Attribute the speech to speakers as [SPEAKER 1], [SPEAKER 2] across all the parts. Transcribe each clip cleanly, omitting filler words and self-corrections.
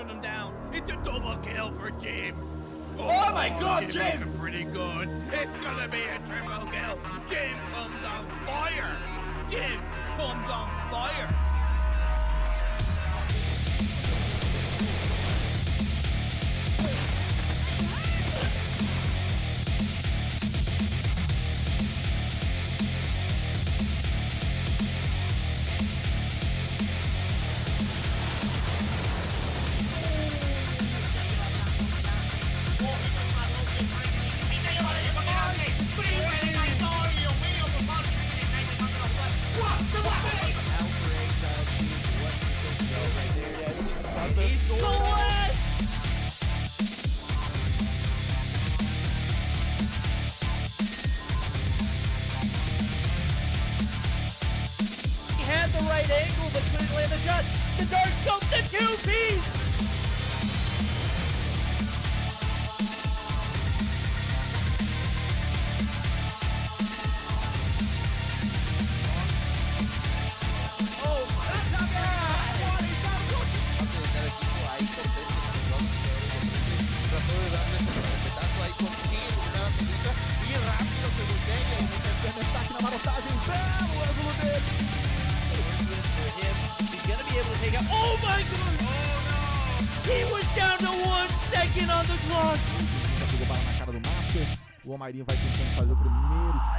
[SPEAKER 1] knocking him down. It's a double kill for Jim.
[SPEAKER 2] Oh my God, Jim!
[SPEAKER 1] Looking pretty good. It's gonna be a triple kill. Jim comes on fire. Jim comes on fire.
[SPEAKER 3] Had the right angle, but couldn't land the shot. The dart goes to 2-piece. Oh my God! Oh no! He was down to 1 second on the clock.
[SPEAKER 4] Pegou bala na cara do Mafia. O Almairinho vai tentando fazer o primeiro.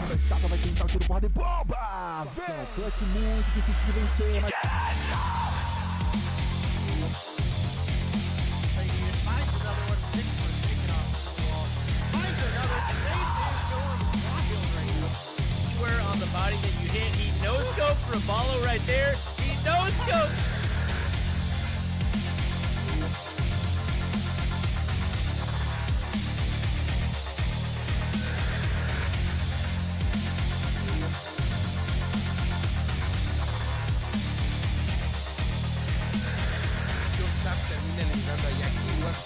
[SPEAKER 4] Da estátua vai tentar o tiro porrada e bomba! Vem! Clutch muito difícil de vencer, mas...
[SPEAKER 3] Square on the body that you hit. He no-scoped Ravallo right there. He no-scoped.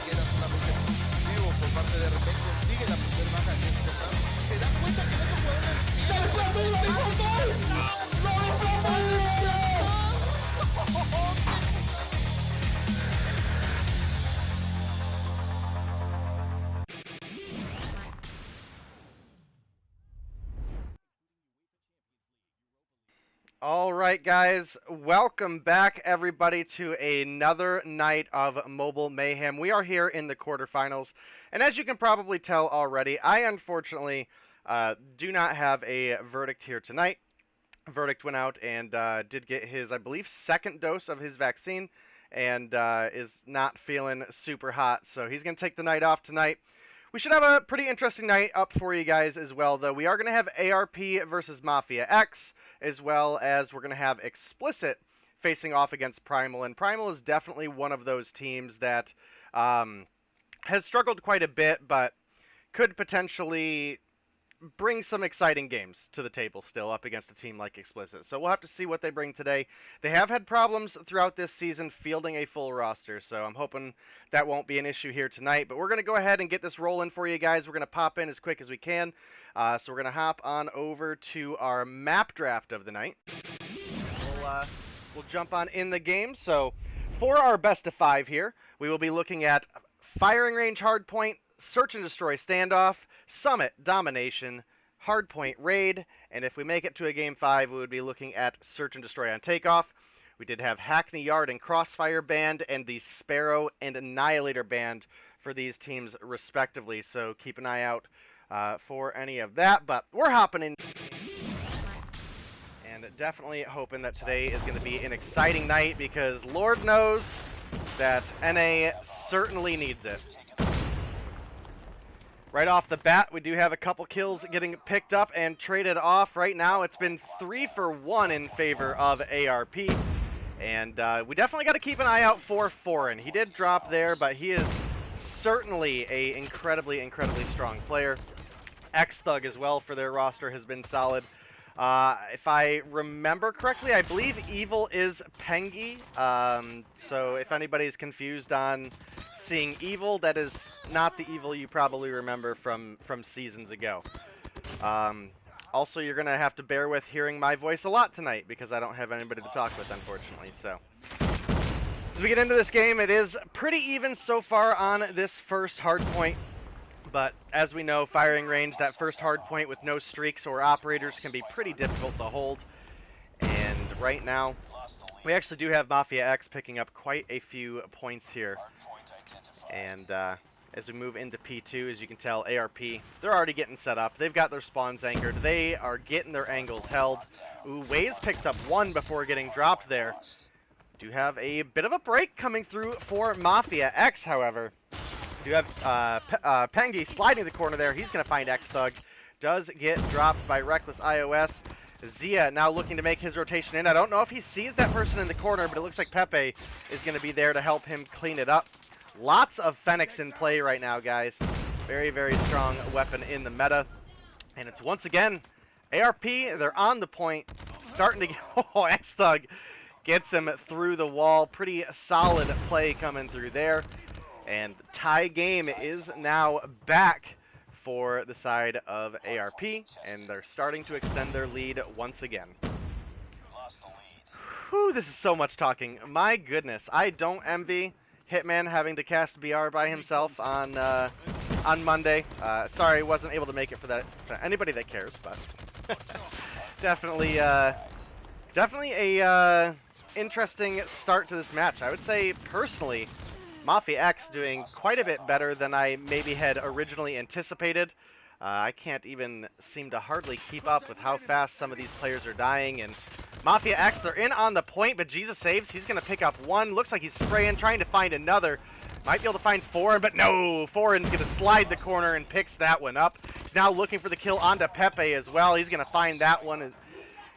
[SPEAKER 2] Queda solamente positivo por parte de repente, consigue la primera baja de este round. Se da cuenta que no
[SPEAKER 5] All right, guys, welcome back, everybody, to another night of Mobile Mayhem. We are here in the quarterfinals, and as you can probably tell already, I unfortunately do not have a verdict here tonight. Verdict went out and did get his, I believe, second dose of his vaccine, and is not feeling super hot, so he's going to take the night off tonight. We should have a pretty interesting night up for you guys as well, though. We are going to have ARP versus Mafia X, as well as we're going to have Xplicit facing off against Primal. And Primal is definitely one of those teams that has struggled quite a bit, but could potentially bring some exciting games to the table still up against a team like Xplicit. So we'll have to see what they bring today. They have had problems throughout this season fielding a full roster, so I'm hoping that won't be an issue here tonight. But we're going to go ahead and get this rolling for you guys. We're going to pop in as quick as we can. So we're going to hop on over to our map draft of the night. We'll jump on in the game. So for our best of 5 here, we will be looking at Firing Range Hardpoint, Search and Destroy Standoff, Summit Domination, Hardpoint Raid, and if we make it to a Game 5, we would be looking at Search and Destroy on Takeoff. We did have Hackney Yard and Crossfire Band, and the Sparrow and Annihilator Band for these teams respectively, so keep an eye out for any of that, but we're hopping in. And definitely hoping that today is going to be an exciting night, because Lord knows that NA certainly needs it. Right off the bat, we do have a couple kills getting picked up and traded off. Right now, it's been 3 for 1 in favor of ARP. And we definitely got to keep an eye out for Foreign. He did drop there, but he is certainly a incredibly strong player. X-Thug as well for their roster has been solid. If I remember correctly, I believe Evil is Pengi. So if anybody's confused on seeing Evil, that is not the Evil you probably remember from seasons ago. Also, you're going to have to bear with hearing my voice a lot tonight because I don't have anybody to talk with, unfortunately. So as we get into this game, it is pretty even so far on this first hard point. But as we know, firing range, that first hard point with no streaks or operators can be pretty difficult to hold. And right now, we actually do have Mafia X picking up quite a few points here. And as we move into P2, as you can tell, ARP, they're already getting set up. They've got their spawns anchored. They are getting their angles held. Ooh, Waze picks up one before getting dropped there. Do have a bit of a break coming through for Mafia X, however. Do have Pengi sliding the corner there. He's going to find X-Thug. Does get dropped by Reckless iOS. Zia now looking to make his rotation in. I don't know if he sees that person in the corner, but it looks like Pepe is going to be there to help him clean it up. Lots of Fenix in play right now, guys. Very strong weapon in the meta. And it's once again ARP. They're on the point. Starting to get... Oh, X-Thug gets him through the wall. Pretty solid play coming through there. And the tie game is now back for the side of ARP. And they're starting to extend their lead once again. Whew, this is so much talking. My goodness. I don't envy Hitman having to cast BR by himself on Monday. Sorry, wasn't able to make it for that. For anybody that cares, but definitely a interesting start to this match. I would say personally, Mafia X doing quite a bit better than I maybe had originally anticipated. I can't even seem to hardly keep up with how fast some of these players are dying. And Mafia X, they're in on the point, but Jesus saves. He's going to pick up one. Looks like he's spraying, trying to find another. Might be able to find Foreign, but no. Foreign's going to slide the corner and picks that one up. He's now looking for the kill onto Pepe as well. He's going to find that one.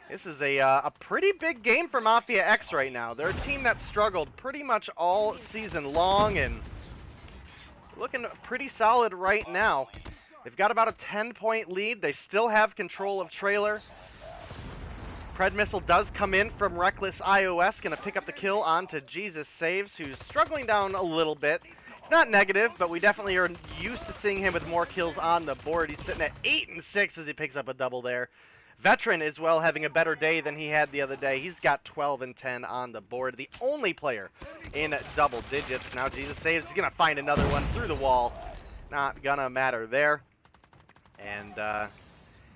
[SPEAKER 5] This is a pretty big game for Mafia X right now. They're a team that struggled pretty much all season long and looking pretty solid right now. They've got about a 10-point lead. They still have control of trailer. Pred Missile does come in from Reckless iOS. Going to pick up the kill onto Jesus Saves, who's struggling down a little bit. It's not negative, but we definitely are used to seeing him with more kills on the board. He's sitting at 8 and 6 as he picks up a double there. Veteran as well, having a better day than he had the other day. He's got 12 and 10 on the board. The only player in double digits. Now Jesus Saves. He's going to find another one through the wall. Not going to matter there. And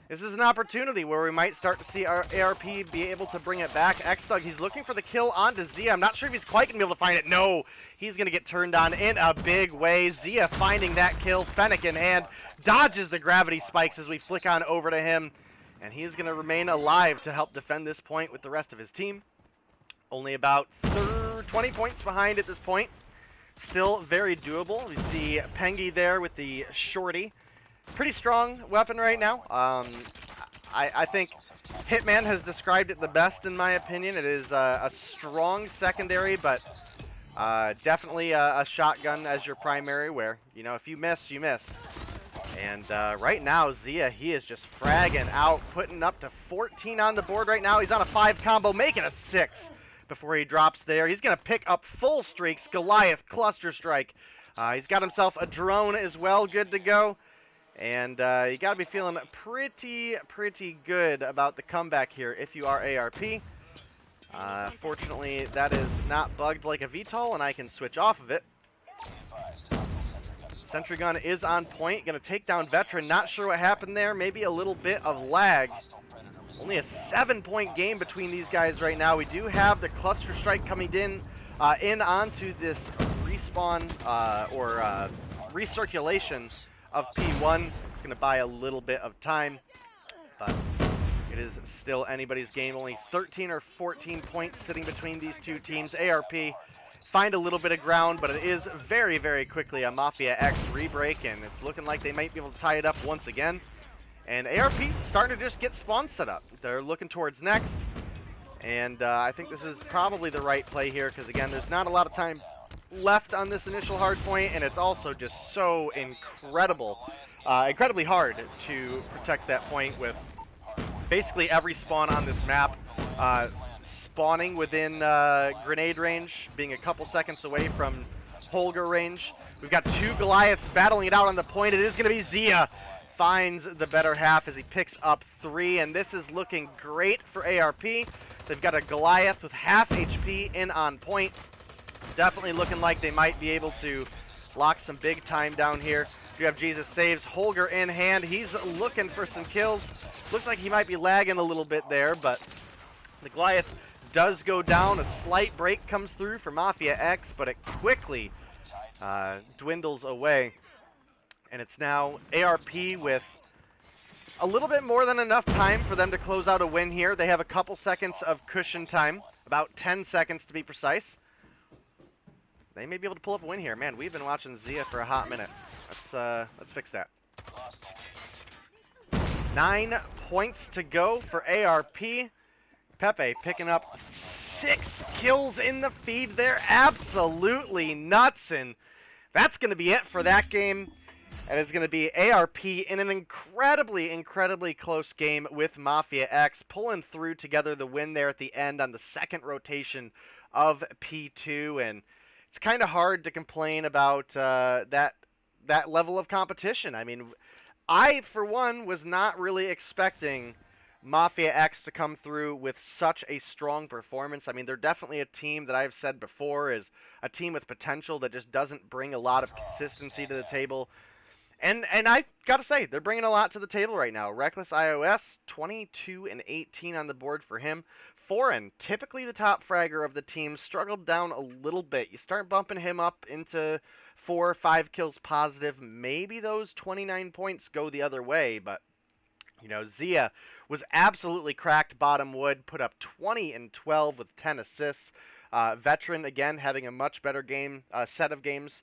[SPEAKER 5] this is an opportunity where we might start to see our ARP be able to bring it back. X-Thug, he's looking for the kill onto Zia. I'm not sure if he's quite going to be able to find it. No, he's going to get turned on in a big way. Zia finding that kill. Fennec in hand. Dodges the gravity spikes as we flick on over to him. And he's going to remain alive to help defend this point with the rest of his team. Only about 20 points behind at this point. Still very doable. We see Pengi there with the shorty. Pretty strong weapon right now. I think Hitman has described it the best in my opinion. It is a strong secondary, but definitely a shotgun as your primary where, you know, if you miss, you miss. And right now, Zia, he is just fragging out, putting up to 14 on the board right now. He's on a 5 combo, making a 6 before he drops there. He's going to pick up full streaks, Goliath, Cluster Strike. He's got himself a drone as well, good to go. And you got to be feeling pretty good about the comeback here if you are ARP. Fortunately, that is not bugged like a VTOL, and I can switch off of it. Sentry Gun is on point, going to take down Veteran. Not sure what happened there, maybe a little bit of lag. Only a 7-point game between these guys right now. We do have the Cluster Strike coming in onto this respawn or recirculation of P1. It's going to buy a little bit of time, but it is still anybody's game. Only 13 or 14 points sitting between these two teams. ARP find a little bit of ground, but it is very quickly a Mafia X rebreak, and it's looking like they might be able to tie it up once again. And ARP starting to just get spawns set up. They're looking towards next, And I think this is probably the right play here because, again, there's not a lot of time left on this initial hard point, and it's also just so incredibly hard to protect that point with basically every spawn on this map spawning within grenade range, being a couple seconds away from Holger range. We've got two Goliaths battling it out on the point. It is going to be Zia. Finds the better half as he picks up 3, and this is looking great for ARP. They've got a Goliath with half HP in on point. Definitely looking like they might be able to lock some big time down here. You have Jesus saves Holger in hand. He's looking for some kills. Looks like he might be lagging a little bit there, but the Goliath does go down. A slight break comes through for Mafia X, but it quickly dwindles away. And it's now ARP with a little bit more than enough time for them to close out a win here. They have a couple seconds of cushion time, about 10 seconds to be precise. They may be able to pull up a win here. Man, we've been watching Zia for a hot minute. Let's fix that. 9 points to go for ARP. Pepe picking up 6 kills in the feed there. Absolutely nuts. And that's going to be it for that game. And it's going to be ARP in an incredibly close game with Mafia X, pulling through together the win there at the end on the second rotation of P2. And it's kind of hard to complain about that level of competition. I mean, I, for one, was not really expecting Mafia X to come through with such a strong performance. I mean, they're definitely a team that I've said before is a team with potential that just doesn't bring a lot of consistency to the table. And I gotta say, they're bringing a lot to the table right now. Reckless iOS, 22 and 18 on the board for him. Foreign, typically the top fragger of the team, struggled down a little bit. You start bumping him up into 4 or 5 kills positive, maybe those 29 points go the other way, but you know, Zia was absolutely cracked bottom wood, put up 20 and 12 with 10 assists. Veteran, again, having a much better set of games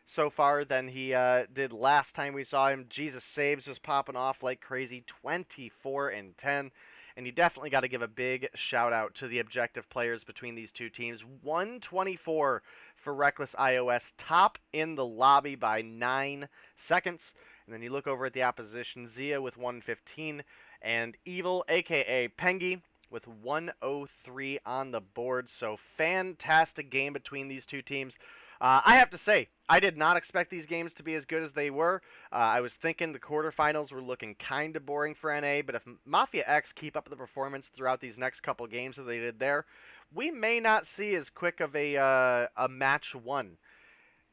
[SPEAKER 5] so far than he did last time we saw him. Jesus saves just popping off like crazy, 24 and 10. And you definitely got to give a big shout out to the objective players between these two teams. 124 for Reckless iOS, top in the lobby by 9 seconds. And then you look over at the opposition, Zia with 115, and Evil, aka Pengi, with 103 on the board. So fantastic game between these two teams. I have to say, I did not expect these games to be as good as they were. I was thinking the quarterfinals were looking kind of boring for NA, but if Mafia X keep up the performance throughout these next couple games that they did there, we may not see as quick of a match 1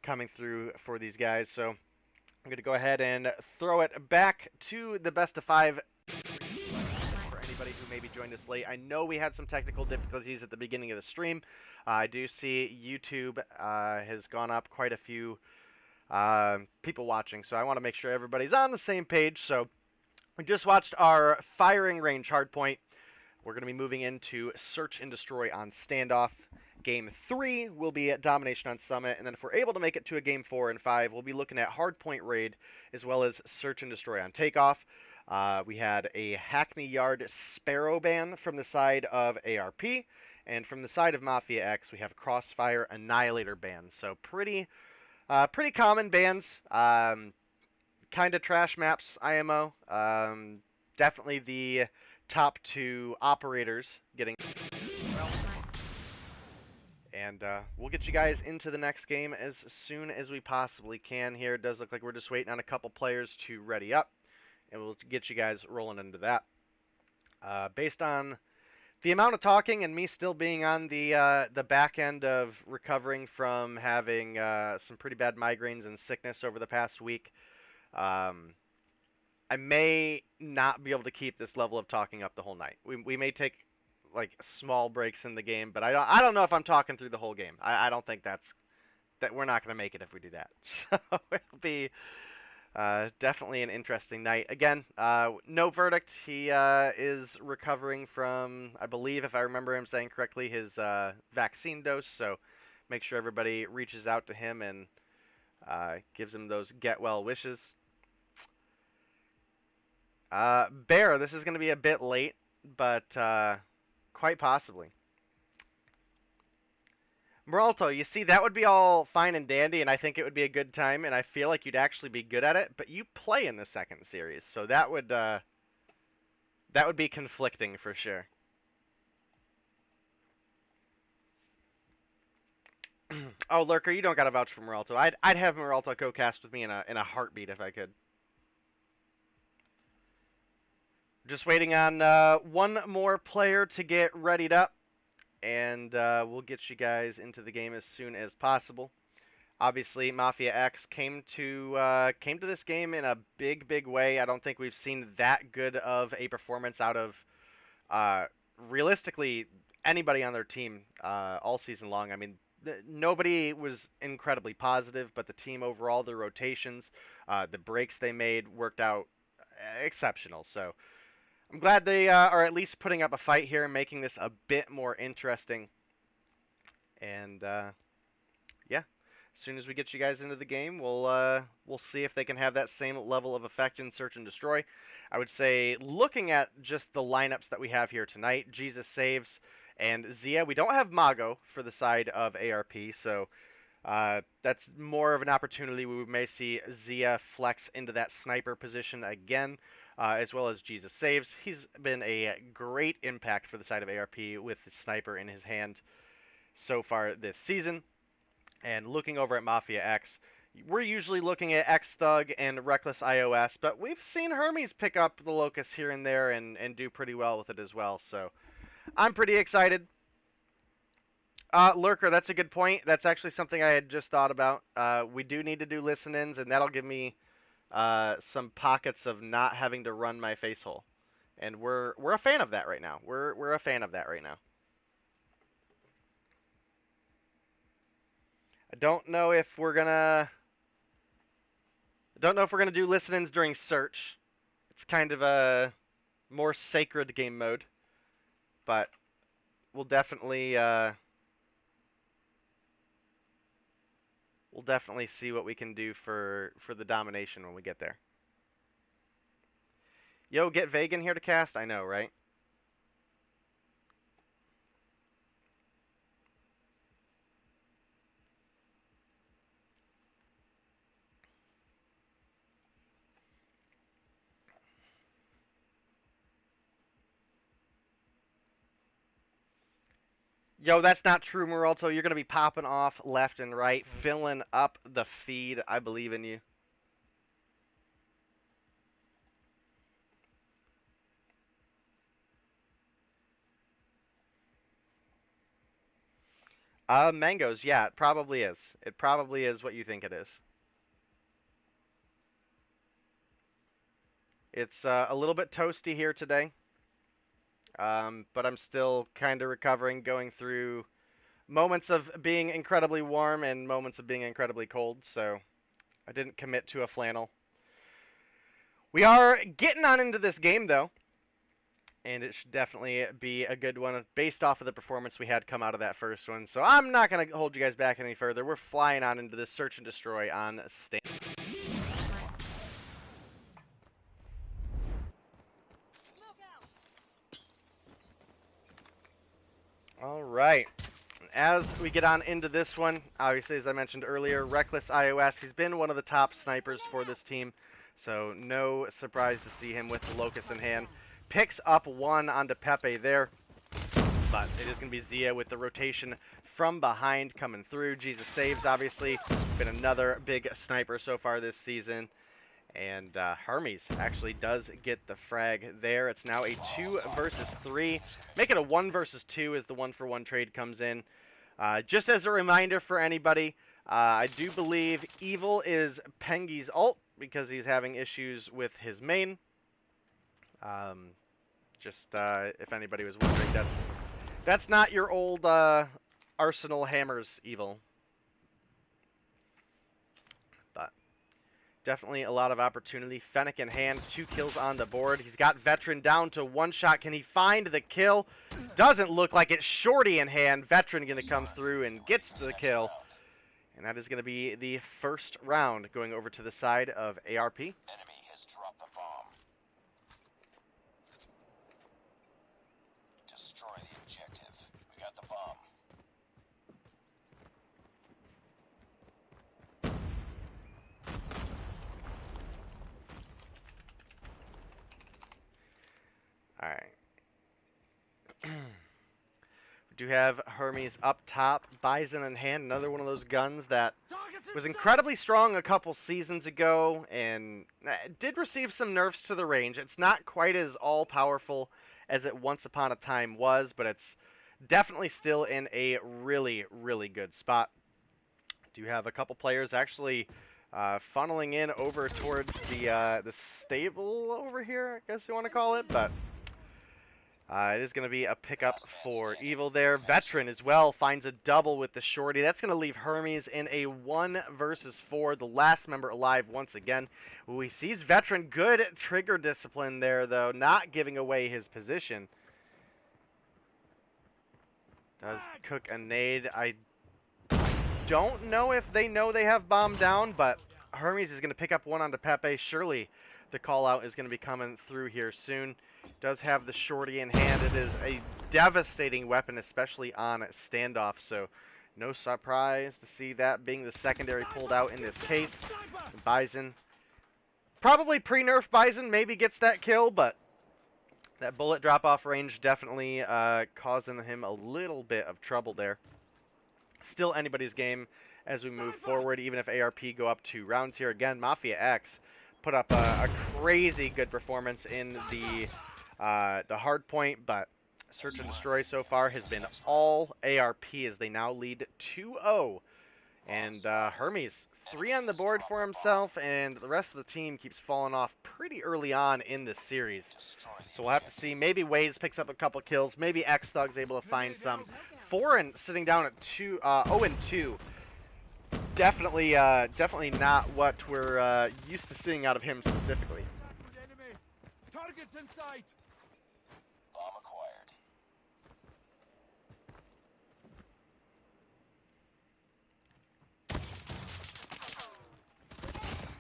[SPEAKER 5] coming through for these guys. So I'm going to go ahead and throw it back to the best of 5 for anybody who maybe joined us late. I know we had some technical difficulties at the beginning of the stream. I do see YouTube has gone up quite a few people watching, so I want to make sure everybody's on the same page. So we just watched our firing range hardpoint. We're going to be moving into Search and Destroy on Standoff. Game 3 will be at Domination on Summit, and then if we're able to make it to a Game 4 and 5, we'll be looking at Hardpoint Raid as well as Search and Destroy on Takeoff. We had a Hackney Yard Sparrow ban from the side of ARP, and from the side of Mafia X, we have Crossfire Annihilator bans. So pretty common bans. Kind of trash maps, IMO. Definitely the top 2 operators getting. And we'll get you guys into the next game as soon as we possibly can here. It does look like we're just waiting on a couple players to ready up, and we'll get you guys rolling into that. Based on the amount of talking and me still being on the back end of recovering from having some pretty bad migraines and sickness over the past week, I may not be able to keep this level of talking up the whole night. We may take like small breaks in the game, but I don't know if I'm talking through the whole game. I don't think that we're not going to make it if we do that. So it'll be definitely an interesting night. Again, no verdict. He is recovering from, I believe, if I remember him saying correctly, his vaccine dose. So make sure everybody reaches out to him and gives him those get well wishes. Bear, this is going to be a bit late, but Quite possibly. Meralto, you see, that would be all fine and dandy, and I think it would be a good time, and I feel like you'd actually be good at it, but you play in the second series, so that would be conflicting for sure. Oh, Lurker, you don't gotta vouch for Meralto. I'd have Meralto co-cast with me in a heartbeat if I could. Just waiting on one more player to get readied up, and we'll get you guys into the game as soon as possible. Obviously, Mafia X came to this game in a big way. I don't think we've seen that good of a performance out of realistically anybody on their team all season long. I mean, nobody was incredibly positive, but the team overall, their rotations, the breaks they made worked out exceptional. So I'm glad they are at least putting up a fight here and making this a bit more interesting. And yeah, as soon as we get you guys into the game, we'll see if they can have that same level of effect in Search and Destroy. I would say, looking at just the lineups that we have here tonight, Jesus Saves and Zia. We don't have Mago for the side of ARP, so that's more of an opportunity. We may see Zia flex into that sniper position again, as well as Jesus Saves. He's been a great impact for the side of ARP with the sniper in his hand so far this season. And looking over at Mafia X, we're usually looking at X Thug and Reckless iOS, but we've seen Hermes pick up the Locust here and there and do pretty well with it as well. So I'm pretty excited. Lurker, that's a good point. That's actually something I had just thought about. We do need to do listen-ins, and that'll give me some pockets of not having to run my face hole. And we're a fan of that right now. We're a fan of that right now. I don't know if we're gonna do listen-ins during search. It's kind of a more sacred game mode, but we'll definitely see what we can do for the domination when we get there. Yo, get Vegan here to cast? I know, right? Yo, that's not true, Meralto. You're going to be popping off left and right, filling up the feed. I believe in you. Mangoes, yeah, it probably is. It probably is what you think it is. It's a little bit toasty here today, but I'm still kind of recovering, going through moments of being incredibly warm and moments of being incredibly cold, so I didn't commit to a flannel. We are getting on into this game, though, and it should definitely be a good one based off of the performance we had come out of that first one. So I'm not going to hold you guys back any further. We're flying on into this Search and Destroy on stand. All right. As we get on into this one, obviously, as I mentioned earlier, Reckless iOS, he's been one of the top snipers for this team, so no surprise to see him with the Locust in hand. Picks up one onto Pepe there, but it is going to be Zia with the rotation from behind coming through. Jesus Saves, obviously, been another big sniper so far this season. And Hermes actually does get the frag there. It's now a 2 versus 3. Make it a 1 versus 2 as the 1-for-1 trade comes in. Just as a reminder for anybody, I do believe Evil is Pengi's ult because he's having issues with his main. If anybody was wondering, that's not your old Arsenal Hammers Evil. But definitely a lot of opportunity. Fennec in hand, 2 kills on the board. He's got Veteran down to 1 shot. Can he find the kill? Doesn't look like it. Shorty in hand. Veteran going to come through and gets the kill. And that is going to be the first round going over to the side of ARP.
[SPEAKER 6] Enemy has dropped the bomb. Destroy the
[SPEAKER 5] Alright. We do have Hermes up top, Bison in hand, another one of those guns that was incredibly strong a couple seasons ago and did receive some nerfs to the range. It's not quite as all-powerful as it once upon a time was, but it's definitely still in a really, really good spot. Do have a couple players actually funneling in over towards the stable over here, I guess you want to call it, but it is going to be a pickup for Evil there. Veteran as well finds a double with the shorty. That's going to leave Hermes in a 1 versus 4, the last member alive once again. We sees Veteran, good trigger discipline there though, not giving away his position. Does cook a nade. I don't know if they know they have bomb down, but Hermes is going to pick up one onto Pepe. Surely the call out is going to be coming through here soon. Does have the shorty in hand. It is a devastating weapon, especially on standoff, so no surprise to see that being the secondary pulled out in this case. Bison, probably pre-nerf Bison maybe gets that kill, but that bullet drop off range definitely causing him a little bit of trouble there. Still anybody's game as we move forward, even if ARP go up 2 rounds here. Again, Mafia X put up a crazy good performance in the hard point, but Search and Destroy so far has been all ARP as they now lead 2-0. And Hermes, 3 on the board for himself, and the rest of the team keeps falling off pretty early on in this series. So we'll have to see. Maybe Waze picks up a couple kills. Maybe X-Thug's able to find some. Foreign sitting down at 0-2. Definitely not what we're used to seeing out of him specifically.
[SPEAKER 1] Targets in sight.
[SPEAKER 6] Bomb acquired.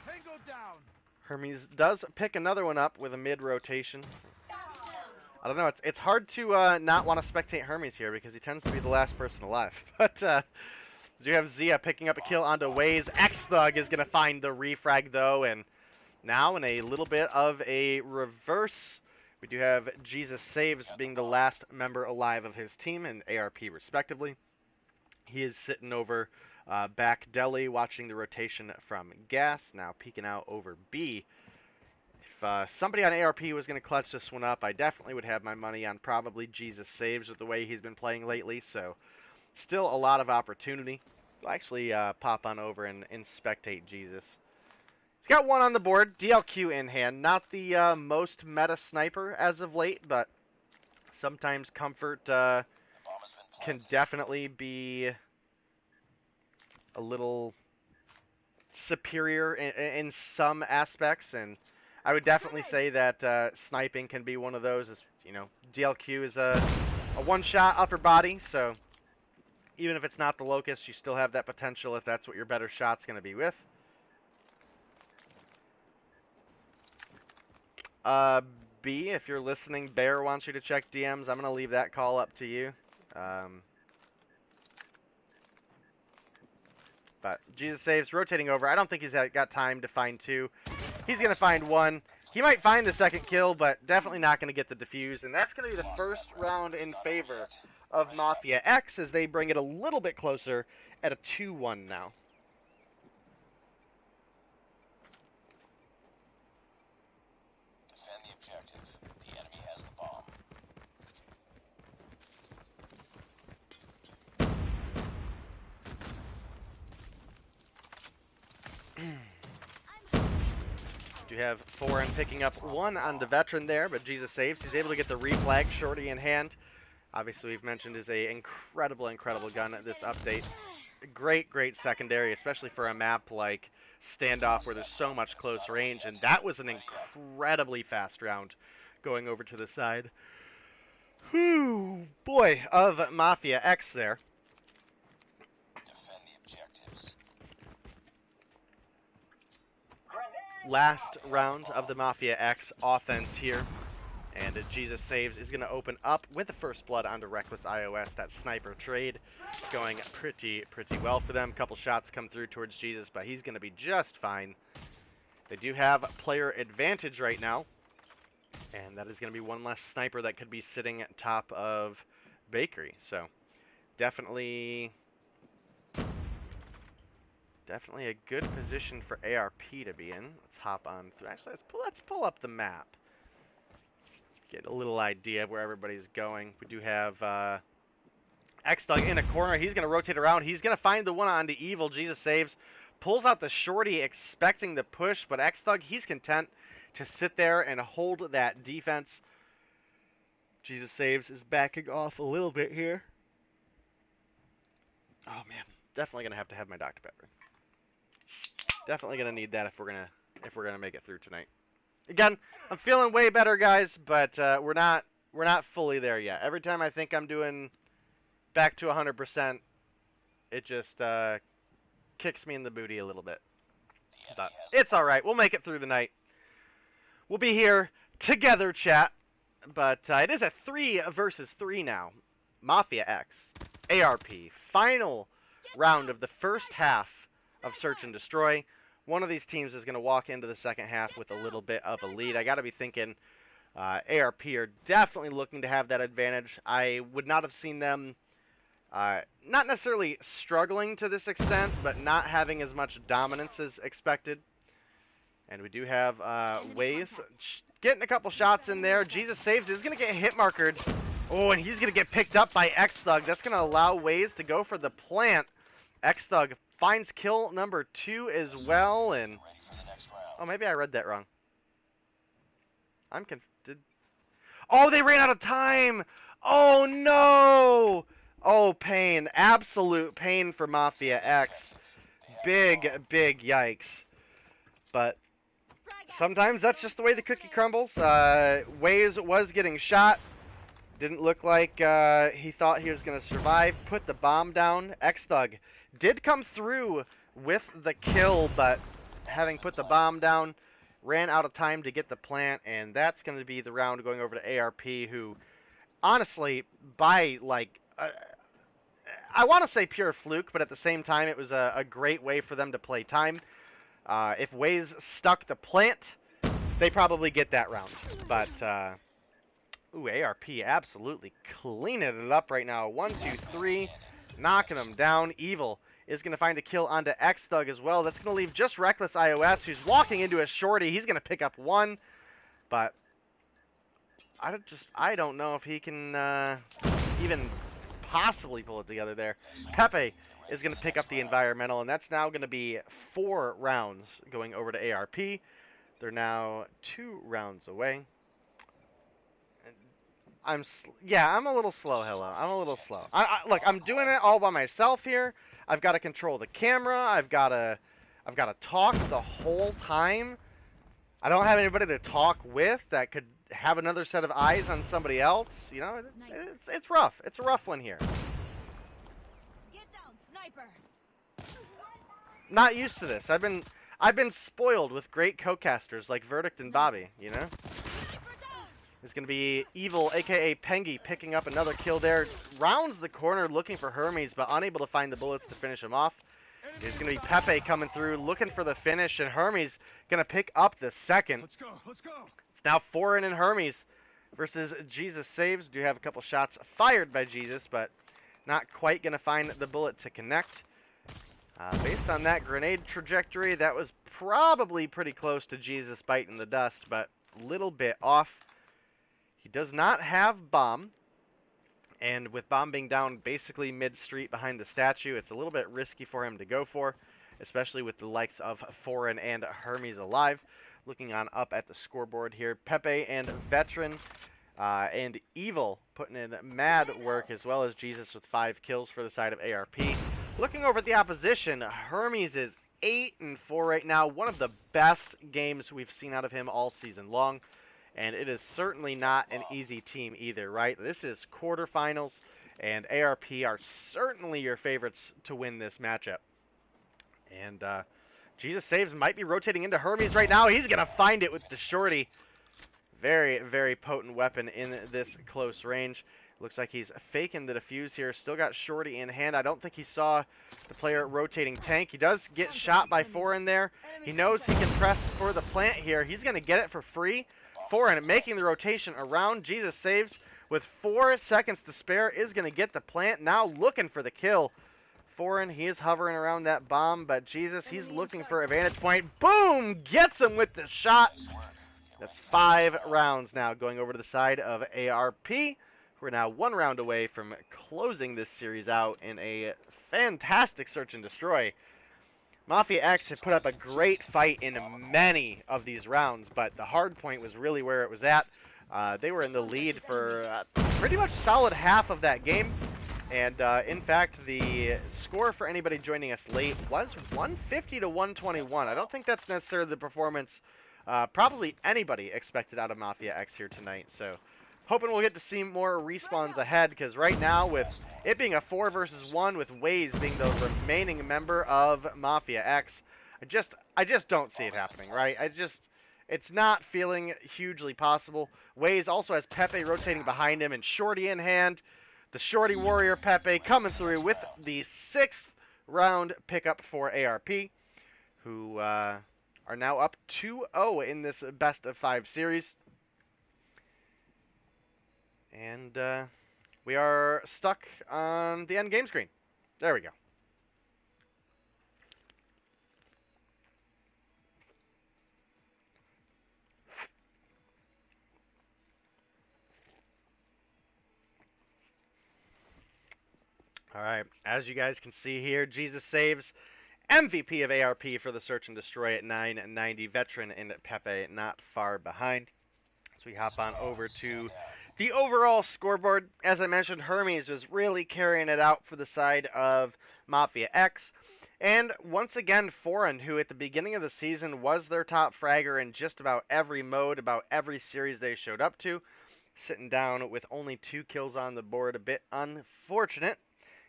[SPEAKER 1] Tango down.
[SPEAKER 5] Hermes does pick another one up with a mid-rotation. I don't know, it's hard to not want to spectate Hermes here because he tends to be the last person alive. But you have Zia picking up a kill onto Waze. X-Thug is going to find the refrag though, and now in a little bit of a reverse, we do have Jesus Saves being the last member alive of his team and ARP respectively. He is sitting over back deli watching the rotation from Gas, now peeking out over B. If somebody on ARP was going to clutch this one up, I definitely would have my money on probably Jesus Saves with the way he's been playing lately, so still a lot of opportunity. We'll actually pop on over and spectate Jesus. He's got one on the board, DLQ in hand. Not the most meta sniper as of late, but sometimes comfort can definitely be a little superior in some aspects, and I would definitely say that sniping can be one of those. As, you know, DLQ is a one-shot upper body, so even if it's not the Locust, you still have that potential if that's what your better shot's going to be with. B, if you're listening, Bear wants you to check DMs. I'm going to leave that call up to you. But Jesus Saves, rotating over. I don't think he's got time to find 2. He's going to find 1. He might find the second kill, but definitely not going to get the defuse. And that's going to be the first round in favor of Mafia X as they bring it a little bit closer at a 2-1 now.
[SPEAKER 6] Defend the objective. The enemy has the bomb.
[SPEAKER 5] You have Foreign picking up 1 on the Veteran there, but Jesus Saves. He's able to get the reflag, shorty in hand. Obviously, we've mentioned is a incredible gun at this update. Great secondary, especially for a map like Standoff where there's so much close range, and that was an incredibly fast round going over to the side. Whew, boy, of Mafia X there.
[SPEAKER 6] Defend the objectives.
[SPEAKER 5] Last round of the Mafia X offense here. And Jesus Saves is going to open up with the first blood onto Reckless iOS. That sniper trade going pretty well for them. Couple shots come through towards Jesus, but he's going to be just fine. They do have player advantage right now. And that is going to be one less sniper that could be sitting at top of Bakery. So definitely a good position for ARP to be in. Let's hop on through. Actually, let's pull up the map. Get a little idea of where everybody's going. We do have Xdug in a corner. He's going to rotate around. He's going to find the one onto Evil. Jesus saves. Pulls out the shorty expecting the push, but Xdug, he's content to sit there and hold that defense. Jesus saves is backing off a little bit here. Oh man, definitely going to have my Dr. Pepper. Definitely going to need that if we're going to make it through tonight. Again, I'm feeling way better, guys, but we're not fully there yet. Every time I think I'm doing back to 100%, it just kicks me in the booty a little bit. But it's all right. We'll make it through the night. We'll be here together, chat. But it is a 3 versus 3 now. Mafia X, ARP, final round of the first half of Search and Destroy. One of these teams is going to walk into the second half with a little bit of a lead. I got to be thinking ARP are definitely looking to have that advantage. I would not have seen them not necessarily struggling to this extent, but not having as much dominance as expected. And we do have Waze getting a couple shots in there. Jesus saves. Is going to get hit markered. Oh, and he's going to get picked up by Xthug. That's going to allow Waze to go for the plant. Xthug finds kill number 2 as well. And oh, maybe I read that wrong. I'm confused. Oh, they ran out of time. Oh, no. Oh, pain. Absolute pain for Mafia X. Big yikes. But sometimes that's just the way the cookie crumbles. Waze was getting shot. Didn't look like he thought he was going to survive. Put the bomb down. Xthug did come through with the kill, but having put the bomb down, ran out of time to get the plant, and that's going to be the round going over to ARP, who, honestly, by, like, I want to say pure fluke, but at the same time, it was a great way for them to play time. If Waze stuck the plant, they probably get that round. But, ooh, ARP absolutely cleaning it up right now. 1, 2, 3, knocking them down. Evil is going to find a kill onto Xthug as well. That's going to leave just Reckless iOS, who's walking into a shorty. He's going to pick up 1, but I don't know if he can even possibly pull it together there. Pepe is going to pick up the environmental, and that's now going to be 4 rounds going over to ARP. They're now 2 rounds away. I'm a little slow, hello. I'm a little slow. Look, I'm doing it all by myself here. I've got to control the camera. I've got to talk the whole time. I don't have anybody to talk with that could have another set of eyes on somebody else. You know, it's rough. It's a rough one here.
[SPEAKER 7] Get down, sniper.
[SPEAKER 5] Not used to this. I've been spoiled with great co-casters like Verdict and Bobby, you know? It's going to be Evil, a.k.a. Pengy, picking up another kill there. Rounds the corner looking for Hermes, but unable to find the bullets to finish him off. It's going to be Pepe coming through, looking for the finish, and Hermes going to pick up the second.
[SPEAKER 8] Let's go.
[SPEAKER 5] It's now 4 in Hermes versus Jesus Saves. Do have a couple shots fired by Jesus, but not quite going to find the bullet to connect. Based on that grenade trajectory, that was probably pretty close to Jesus biting the dust, but a little bit off. He does not have bomb, and with bomb being down basically mid-street behind the statue, it's a little bit risky for him to go for, especially with the likes of Foreign and Hermes alive. Looking on up at the scoreboard here, Pepe and Veteran and Evil putting in mad work, as well as Jesus with 5 kills for the side of ARP. Looking over at the opposition, Hermes is 8-4 right now, one of the best games we've seen out of him all season long. And it is certainly not an easy team either, right? This is quarterfinals, and ARP are certainly your favorites to win this matchup. And Jesus Saves might be rotating into Hermes right now. He's going to find it with the shorty. Very, very potent weapon in this close range. Looks like he's faking the defuse here. Still got shorty in hand. I don't think he saw the player rotating tank. He does get shot by Foreign there. He knows he can press for the plant here. He's going to get it for free. Foreign making the rotation around. Jesus saves with 4 seconds to spare. Is going to get the plant. Now looking for the kill. Foreign, he is hovering around that bomb, but Jesus, he's looking for a vantage point. Boom! Gets him with the shot. That's 5 rounds now going over to the side of ARP. We're now 1 round away from closing this series out in a fantastic search and destroy. Mafia X had put up a great fight in many of these rounds, but the hard point was really where it was at. They were in the lead for pretty much solid half of that game. And in fact, the score for anybody joining us late was 150 to 121. I don't think that's necessarily the performance probably anybody expected out of Mafia X here tonight. So hoping we'll get to see more respawns ahead, because right now, with it being a 4 versus 1, with Waze being the remaining member of Mafia X, I just don't see it happening, right? It's not feeling hugely possible. Waze also has Pepe rotating behind him and Shorty in hand. The Shorty Warrior Pepe coming through with the 6th round pickup for ARP, who are now up 2-0 in this best of 5 series. And we are stuck on the end game screen. There we go. All right, as you guys can see here, Jesus saves, MVP of ARP for the search and destroy at 990. Veteran and Pepe not far behind. So we hop on over to the overall scoreboard. As I mentioned, Hermes was really carrying it out for the side of Mafia X. And once again, Foreign, who at the beginning of the season was their top fragger in just about every mode, about every series they showed up to, sitting down with only 2 kills on the board. A bit unfortunate.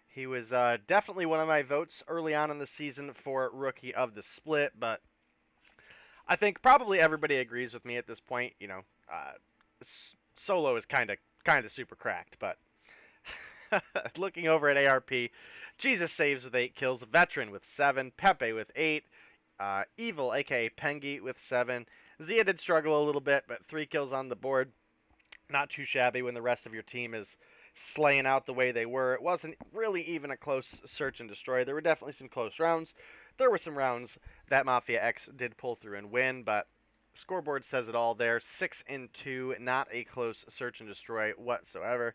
[SPEAKER 5] He was definitely one of my votes early on in the season for Rookie of the Split, but I think probably everybody agrees with me at this point. You know, Solo is kind of super cracked, but looking over at ARP, Jesus saves with 8 kills, Veteran with 7, Pepe with 8, Evil, aka Pengi, with 7. Zia did struggle a little bit, but 3 kills on the board. Not too shabby when the rest of your team is slaying out the way they were. It wasn't really even a close search and destroy. There were definitely some close rounds. There were some rounds that Mafia X did pull through and win, but scoreboard says it all there. 6-2, not a close search and destroy whatsoever.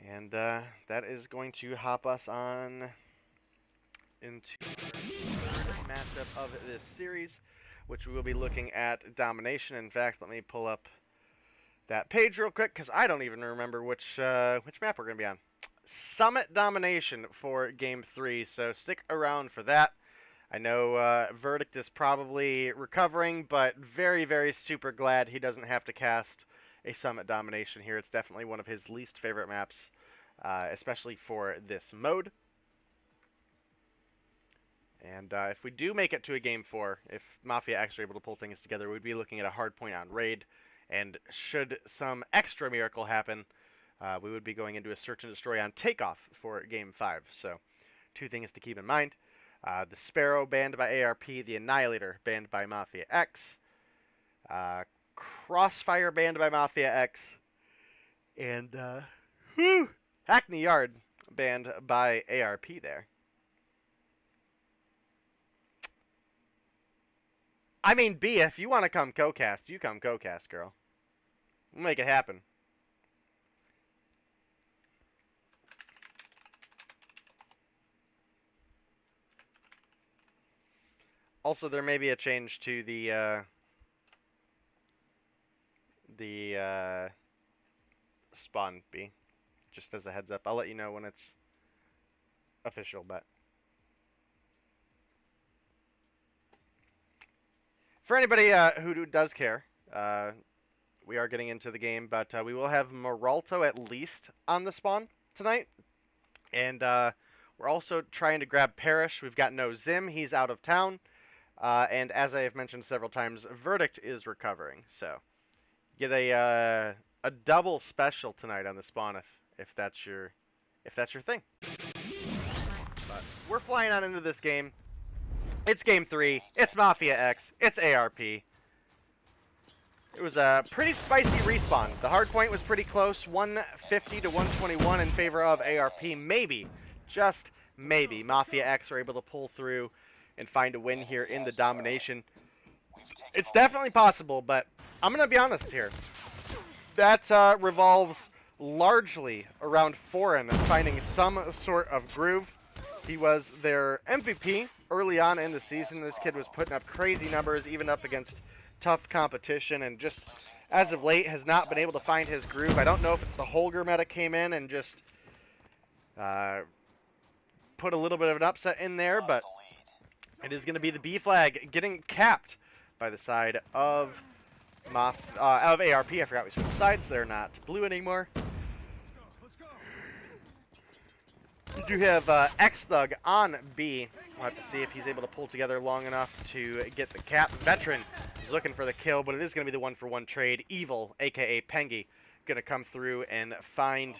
[SPEAKER 5] And that is going to hop us on into the third matchup of this series, which we will be looking at domination. In fact, let me pull up that page real quick, because I don't even remember which map we're going to be on. Summit Domination for Game 3, so stick around for that. I know Verdict is probably recovering, but very, very super glad he doesn't have to cast a Summit Domination here. It's definitely one of his least favorite maps, especially for this mode. And if we do make it to a Game 4, if Mafia X are able to pull things together, we'd be looking at a hard point on Raid. And should some extra miracle happen, we would be going into a search and destroy on Takeoff for Game 5. So 2 things to keep in mind. The Sparrow banned by ARP, the Annihilator banned by Mafia X, Crossfire banned by Mafia X, and Hackney Yard banned by ARP there. I mean, B, if you want to come co-cast, you come co-cast, girl. We'll make it happen. Also, there may be a change to the spawn, B. Just as a heads up. I'll let you know when it's official, but for anybody who does care, we are getting into the game, but we will have Moralto at least on the spawn tonight. And we're also trying to grab Parrish. We've got no Zim. He's out of town. And as I have mentioned several times, Verdict is recovering. So get a double special tonight on the spawn if that's your thing. But we're flying on into this game. It's Game 3. It's Mafia X. It's ARP. It was a pretty spicy respawn. The hard point was pretty close, 150 to 121 in favor of ARP. Maybe, just maybe, Mafia X are able to pull through and find a win here in the domination. It's definitely possible, but I'm going to be honest here. That revolves largely around Foreign finding some sort of groove. He was their MVP early on in the season. This kid was putting up crazy numbers, even up against tough competition, and just as of late has not been able to find his groove. I don't know if it's the Holger meta came in and just put a little bit of an upset in there, but it is going to be the B flag getting capped by the side of ARP. I forgot we switched sides. They're not blue anymore. We do have X-Thug on B. We'll have to see if he's able to pull together long enough to get the cap. Veteran is looking for the kill, but it is going to be the one-for-one trade. Evil, a.k.a. Pengy, going to come through and find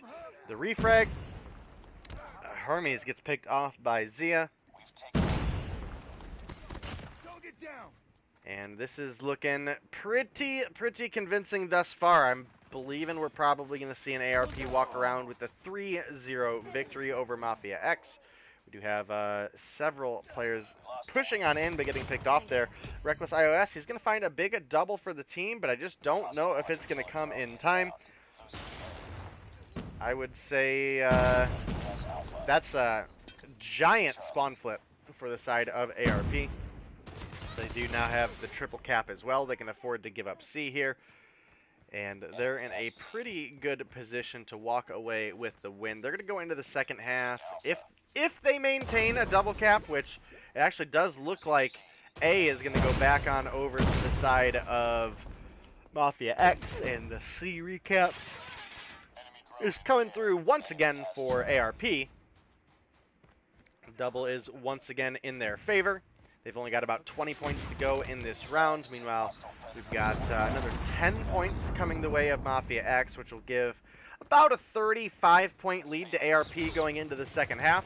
[SPEAKER 5] the refrag. Hermes gets picked off by Zia. And this is looking pretty convincing thus far. I'm believing we're probably going to see an ARP walk around with a 3-0 victory over Mafia X. We do have several players pushing on in, but getting picked off there. Reckless iOS, he's going to find a big double for the team, but I just don't know if it's going to come in time. I would say that's a giant spawn flip for the side of ARP. They do now have the triple cap as well. They can afford to give up C here. And they're in a pretty good position to walk away with the win. They're going to go into the second half. If they maintain a double cap, which it actually does look like A is going to go back on over to the side of Mafia X, and the C recap is coming through once again for ARP. Double is once again in their favor. They've only got about 20 points to go in this round. Meanwhile, we've got another 10 points coming the way of Mafia X, which will give about a 35-point lead to ARP going into the second half.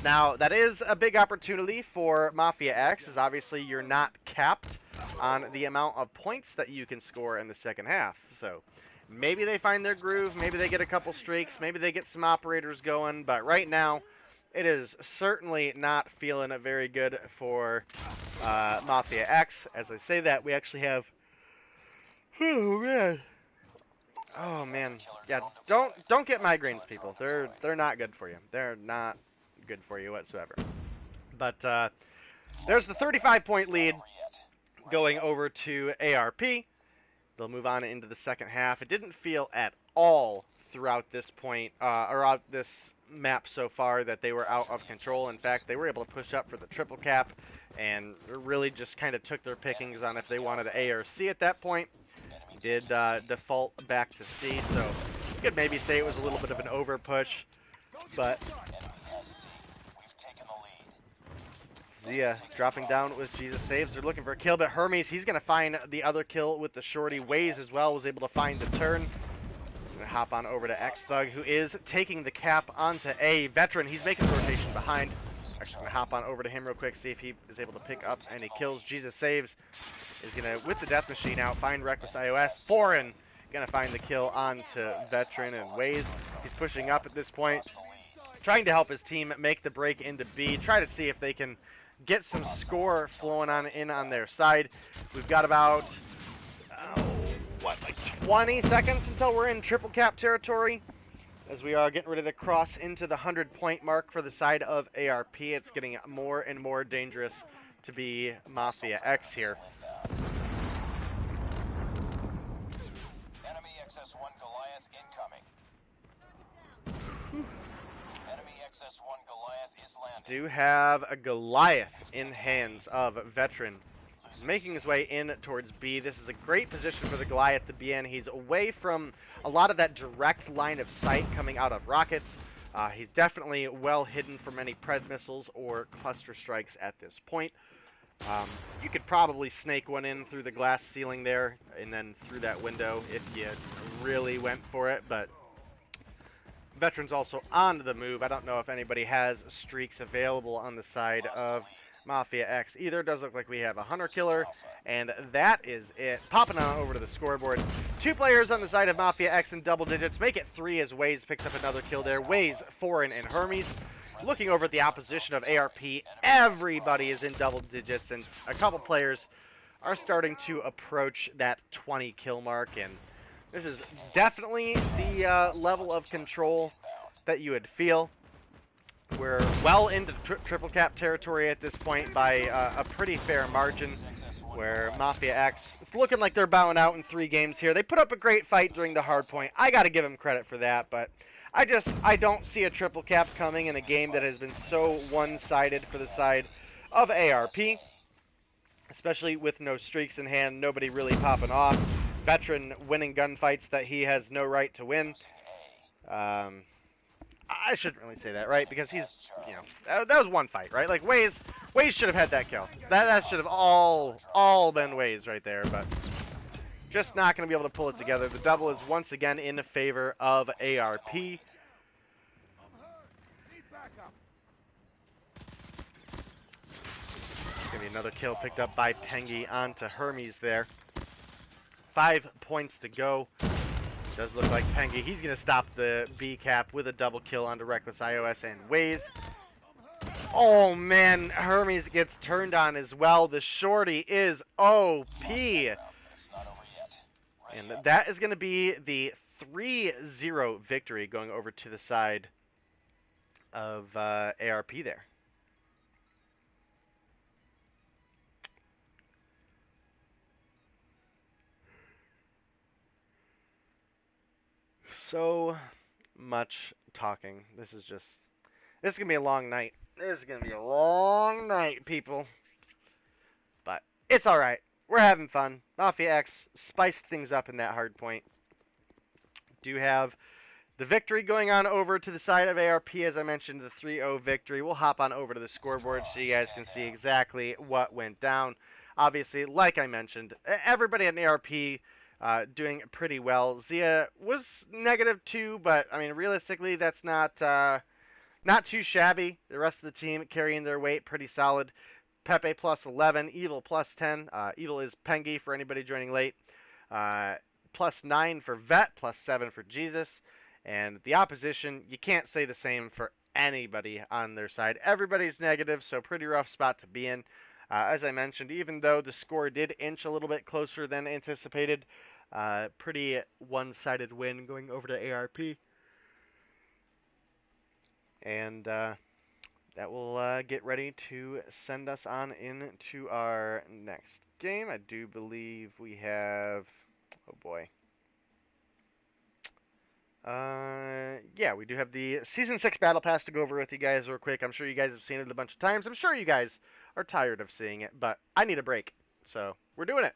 [SPEAKER 5] Now, that is a big opportunity for Mafia X, as obviously you're not capped on the amount of points that you can score in the second half. So maybe they find their groove, maybe they get a couple streaks, maybe they get some operators going, but right now, it is certainly not feeling very good for Mafia X. As I say that, we actually have... Oh man. Yeah, don't get migraines, people. They're not good for you. They're not good for you whatsoever. But there's the 35-point lead going over to ARP. They'll move on into the second half. It didn't feel at all throughout this point, or out this map so far, that they were out of control. In fact, they were able to push up for the triple cap and really just kind of took their pickings on if they wanted A or C at that point. Did default back to C, so you could maybe say it was a little bit of an over push, but Zia dropping down with Jesus saves. They're looking for a kill, but Hermes, he's going to find the other kill with the shorty. Waze as well was able to find the turn. Gonna hop on over to X-Thug, who is taking the cap onto A. Veteran, he's making the rotation behind. Actually gonna hop on over to him real quick, see if he is able to pick up any kills. Jesus saves, is gonna, with the death machine out, find Reckless iOS. Foreign gonna find the kill onto Veteran, and Waze, he's pushing up at this point, trying to help his team make the break into B, try to see if they can get some score flowing on in on their side. We've got about like 20 seconds until we're in triple cap territory, as we are getting ready to cross into the 100-point mark for the side of ARP. It's getting more and more dangerous to be Mafia X here.
[SPEAKER 6] Enemy XS-1 Goliath incoming. Enemy XS-1 Goliath is landing.
[SPEAKER 5] Do have a Goliath in hands of Veteran. He's making his way in towards B. This is a great position for the Goliath to be in. He's away from a lot of that direct line of sight coming out of rockets. He's definitely well hidden from any Pred missiles or cluster strikes at this point. You could probably snake one in through the glass ceiling there and then through that window if you really went for it, but Veteran's also on the move. I don't know if anybody has streaks available on the side of Mafia X either. It does look like we have a hunter killer, and that is it. Popping on over to the scoreboard. 2 players on the side of Mafia X in double digits. Make it 3 as Waze picks up another kill there. Waze, Foreign, and Hermes. Looking over at the opposition of ARP, everybody is in double digits, and a couple players are starting to approach that 20 kill mark, and this is definitely the level of control that you would feel. We're well into triple cap territory at this point by a pretty fair margin, where Mafia X, it's looking like they're bowing out in 3 games here. They put up a great fight during the hard point. I got to give them credit for that, but I don't see a triple cap coming in a game that has been so one-sided for the side of ARP, especially with no streaks in hand, nobody really popping off. Veteran winning gunfights that he has no right to win. I shouldn't really say that, right? Because he's, you know, that was one fight, right? Like, Waze should have had that kill. That should have all been Waze right there, but just not going to be able to pull it together. The double is once again in favor of ARP. Gonna be another kill picked up by Pengi onto Hermes there. 5 points to go. Does look like Pengi. He's going to stop the B cap with a double kill onto Reckless iOS and Waze. Oh man, Hermes gets turned on as well. The shorty is OP. And that is going to be the 3-0 victory going over to the side of ARP there. So much talking. This is going to be a long night. This is going to be a long night, people. But it's alright. We're having fun. Mafia X spiced things up in that hard point. Do have the victory going on over to the side of ARP, as I mentioned, the 3-0 victory. We'll hop on over to the scoreboard so you guys can see exactly what went down. Obviously, like I mentioned, everybody at ARP doing pretty well. Zia was -2, but I mean, realistically, that's not too shabby. The rest of the team carrying their weight pretty solid. Pepe +11, Evil +10. Evil is Pengi for anybody joining late. +9 for Vet, +7 for Jesus. And the opposition, you can't say the same for anybody on their side. Everybody's negative, so pretty rough spot to be in. As I mentioned, even though the score did inch a little bit closer than anticipated, pretty one-sided win going over to ARP. And that will get ready to send us on into our next game. I do believe we have... Oh, boy. Yeah, we do have the Season 6 Battle Pass to go over with you guys real quick. I'm sure you guys have seen it a bunch of times. I'm sure you guys are tired of seeing it, but I need a break. So, we're doing it.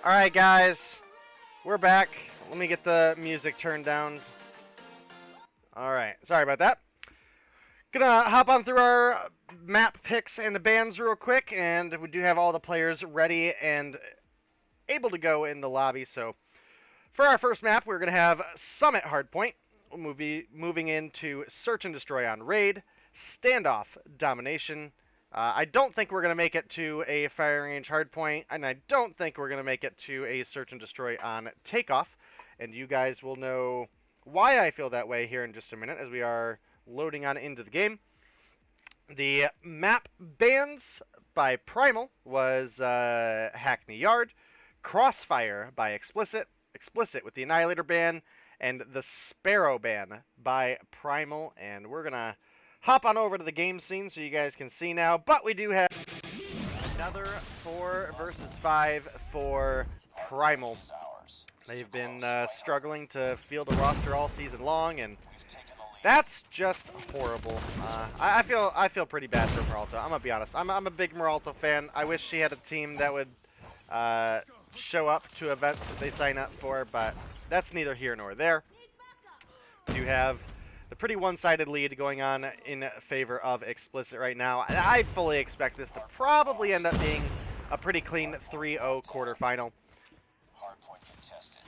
[SPEAKER 5] Alright guys, we're back. Let me get the music turned down. Alright, sorry about that. Gonna hop on through our map picks and the bans real quick, and we do have all the players ready and able to go in the lobby. So For our first map, we're going to have Summit Hardpoint. We'll be moving into Search and Destroy on Raid, Standoff Domination. I don't think we're going to make it to a firing range hardpoint, and I don't think we're going to make it to a Search and Destroy on Takeoff. And you guys will know why I feel that way here in just a minute as we are loading on into the game. The map bans by Primal was Hackney Yard, Crossfire by Xplicit, Xplicit with the Annihilator ban, and the Sparrow ban by Primal. And we're going to hop on over to the game scene so you guys can see now. But we do have another 4 versus 5 for Primal. They've been struggling to field a roster all season long, and that's just horrible. I feel pretty bad for Meralto. I'm gonna be honest. I'm a big Meralto fan. I wish she had a team that would show up to events that they sign up for, but that's neither here nor there. You have the pretty one-sided lead going on in favor of Xplicit right now. I fully expect this to probably end up being a pretty clean 3-0 quarterfinal.
[SPEAKER 6] Hardpoint contested.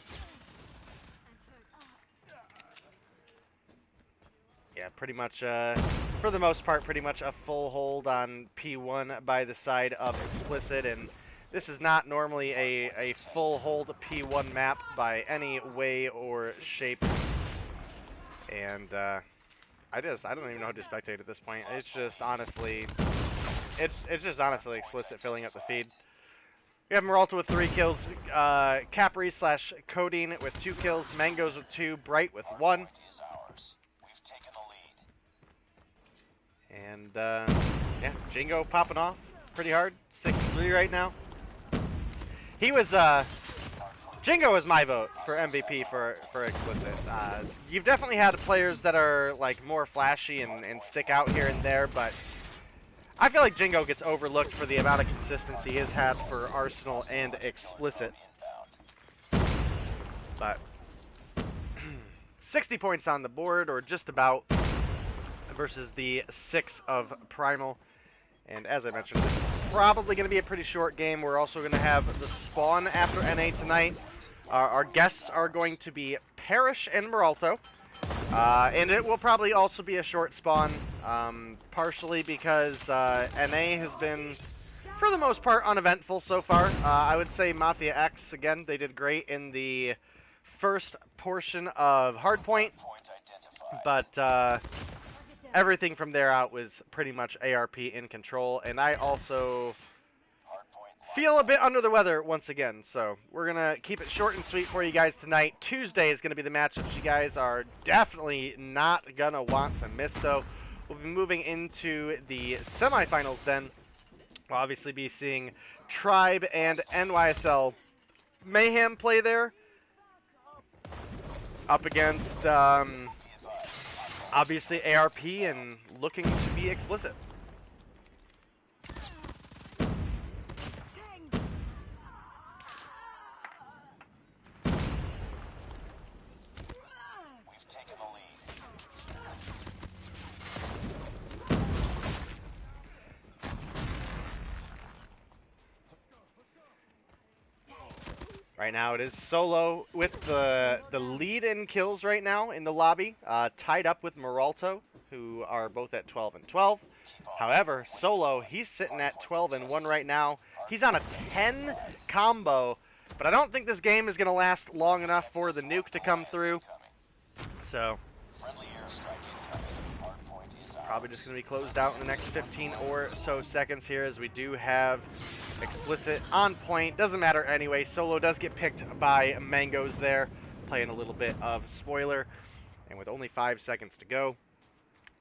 [SPEAKER 5] Yeah, pretty much, for the most part, pretty much a full hold on P1 by the side of Xplicit, and this is not normally a full hold P1 map by any way or shape. And I don't even know how to spectate at this point. It's just honestly Xplicit filling up the feed. We have Meralto with 3 kills, Capri / Codeine with 2 kills, Mangoes with 2, Bright with 1.
[SPEAKER 6] Is ours. We've taken the lead.
[SPEAKER 5] And yeah, Jingo popping off pretty hard. 6-3 right now. He was Jingo is my vote for MVP for Xplicit. You've definitely had players that are like more flashy and stick out here and there, but I feel like Jingo gets overlooked for the amount of consistency he has had for Arsenal and Xplicit. But 60 points on the board, or just about, versus the 6 of Primal. And as I mentioned, this is probably going to be a pretty short game. We're also going to have the spawn after NA tonight. Our guests are going to be Parrish and Meralto. And it will probably also be a short spawn, partially because NA has been, for the most part, uneventful so far. I would say Mafia X, again, they did great in the first portion of Hardpoint, but everything from there out was pretty much ARP in control, and I also feel a bit under the weather once again, so we're going to keep it short and sweet for you guys tonight. Tuesday is going to be the matchups you guys are definitely not going to want to miss, though. We'll be moving into the semifinals then. We'll obviously be seeing Tribe and NYSL Mayhem play there, up against obviously ARP and looking to be Xplicit.
[SPEAKER 6] We've taken the lead.
[SPEAKER 5] Right now it is Solo with the lead in kills right now in the lobby, tied up with Meralto, who are both at 12 and 12. However, Solo, he's sitting at 12 and 1 right now. He's on a 10 combo, but I don't think this game is going to last long enough for the nuke to come through. So,
[SPEAKER 6] Friendly airstrike incoming. Hardpoint is ours.
[SPEAKER 5] probably just going to be closed out in the next 15 or so seconds here, as we do have Xplicit on point. Doesn't matter anyway. Solo does get picked by Mangoes there, playing a little bit of spoiler. And with only 5 seconds to go,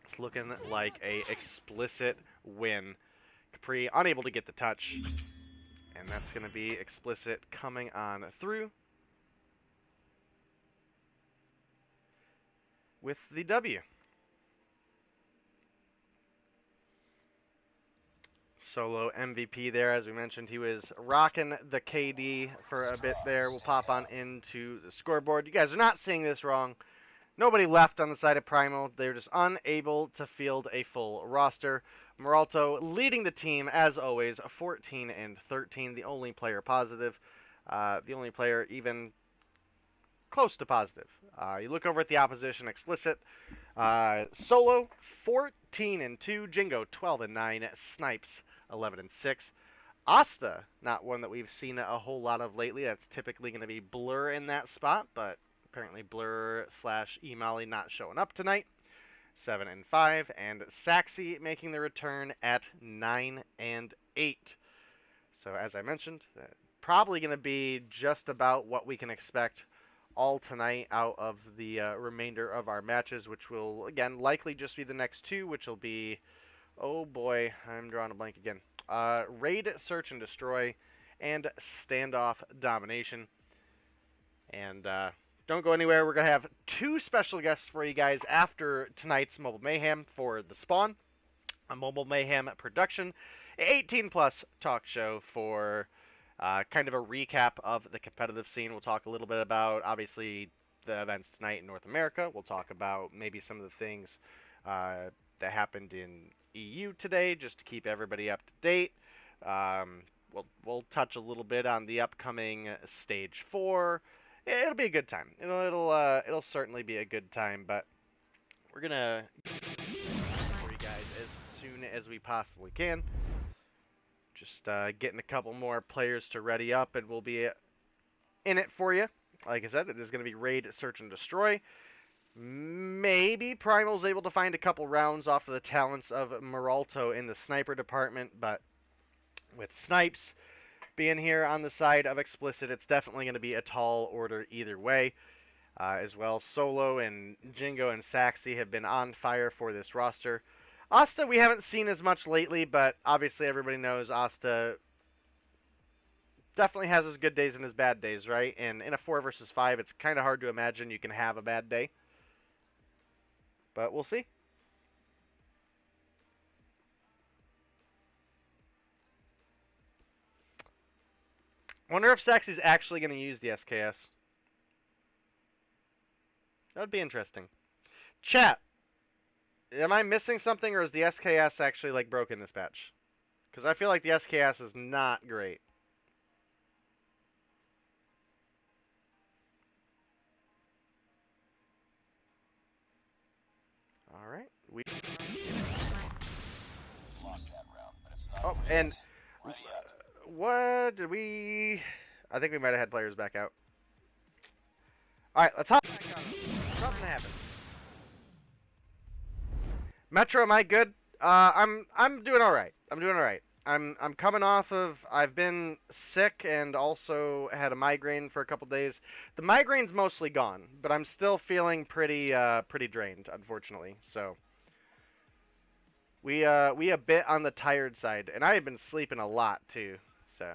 [SPEAKER 5] it's looking like a Xplicit win. Capri unable to get the touch, and that's going to be Xplicit coming on through with the W. Solo MVP there, as we mentioned. He was rocking the KD for a bit there. We'll pop on into the scoreboard. You guys are not seeing this wrong. Nobody left on the side of Primal. They're just unable to field a full roster. Meralto leading the team, as always, 14 and 13. The only player positive. The only player even close to positive. You look over at the opposition, Xplicit, Solo 14-2, Jingo 12-9, Snipes 11-6. Asta, not one that we've seen a whole lot of lately. That's typically going to be Blur in that spot, but apparently Blur / E-Molly not showing up tonight. 7-5, and Saxy making the return at 9-8. So as I mentioned, probably going to be just about what we can expect all tonight out of the remainder of our matches, which will, again, likely just be the next two, which will be, oh boy, I'm drawing a blank again. Raid, Search and Destroy, and Standoff Domination. And don't go anywhere. We're going to have two special guests for you guys after tonight's Mobile Mayhem for The Spawn, a Mobile Mayhem production, 18-plus talk show for kind of a recap of the competitive scene. We'll talk a little bit about, obviously, the events tonight in North America. We'll talk about maybe some of the things that happened in EU today, just to keep everybody up to date. We'll touch a little bit on the upcoming Stage 4. It'll be a good time. It'll certainly be a good time, but we're gonna get for you guys as soon as we possibly can. Just getting a couple more players to ready up, and we'll be in it for you. Like I said, it is going to be Raid, Search, and Destroy. Maybe Primal's able to find a couple rounds off of the talents of Meralto in the sniper department, but with Snipes being here on the side of Xplicit, it's definitely going to be a tall order either way. As well, Solo and Jingo and Saxy have been on fire for this roster. Asta we haven't seen as much lately, but obviously everybody knows Asta definitely has his good days and his bad days, right? And in a 4 versus 5, it's kind of hard to imagine you can have a bad day. But we'll see. Wonder if Saxy's actually going to use the SKS. That would be interesting. Chat. Am I missing something, or is the SKS actually, like, broken this patch? Because I feel like the SKS is not great. Alright.
[SPEAKER 6] Lost that round, but it's not
[SPEAKER 5] Oh, and what did we... I think we might have had players back out. Alright, let's hop back on. Something happened. Metro, am I good? I'm doing alright. I'm doing alright. I'm coming off of... I've been sick and also had a migraine for a couple days. The migraine's mostly gone, but I'm still feeling pretty drained, unfortunately. So we a bit on the tired side, and I have been sleeping a lot too. So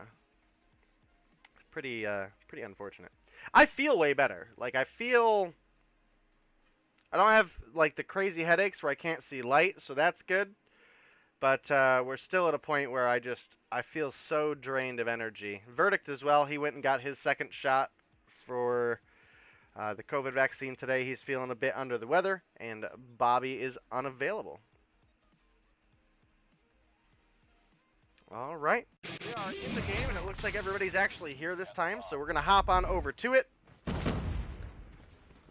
[SPEAKER 5] pretty unfortunate. I feel way better. Like I don't have like the crazy headaches where I can't see light, so that's good. But we're still at a point where I feel so drained of energy. Verdict as well. He went and got his second shot for the COVID vaccine today. He's feeling a bit under the weather, and Bobby is unavailable. All right, we are in the game, and it looks like everybody's actually here this time, so we're going to hop on over to it.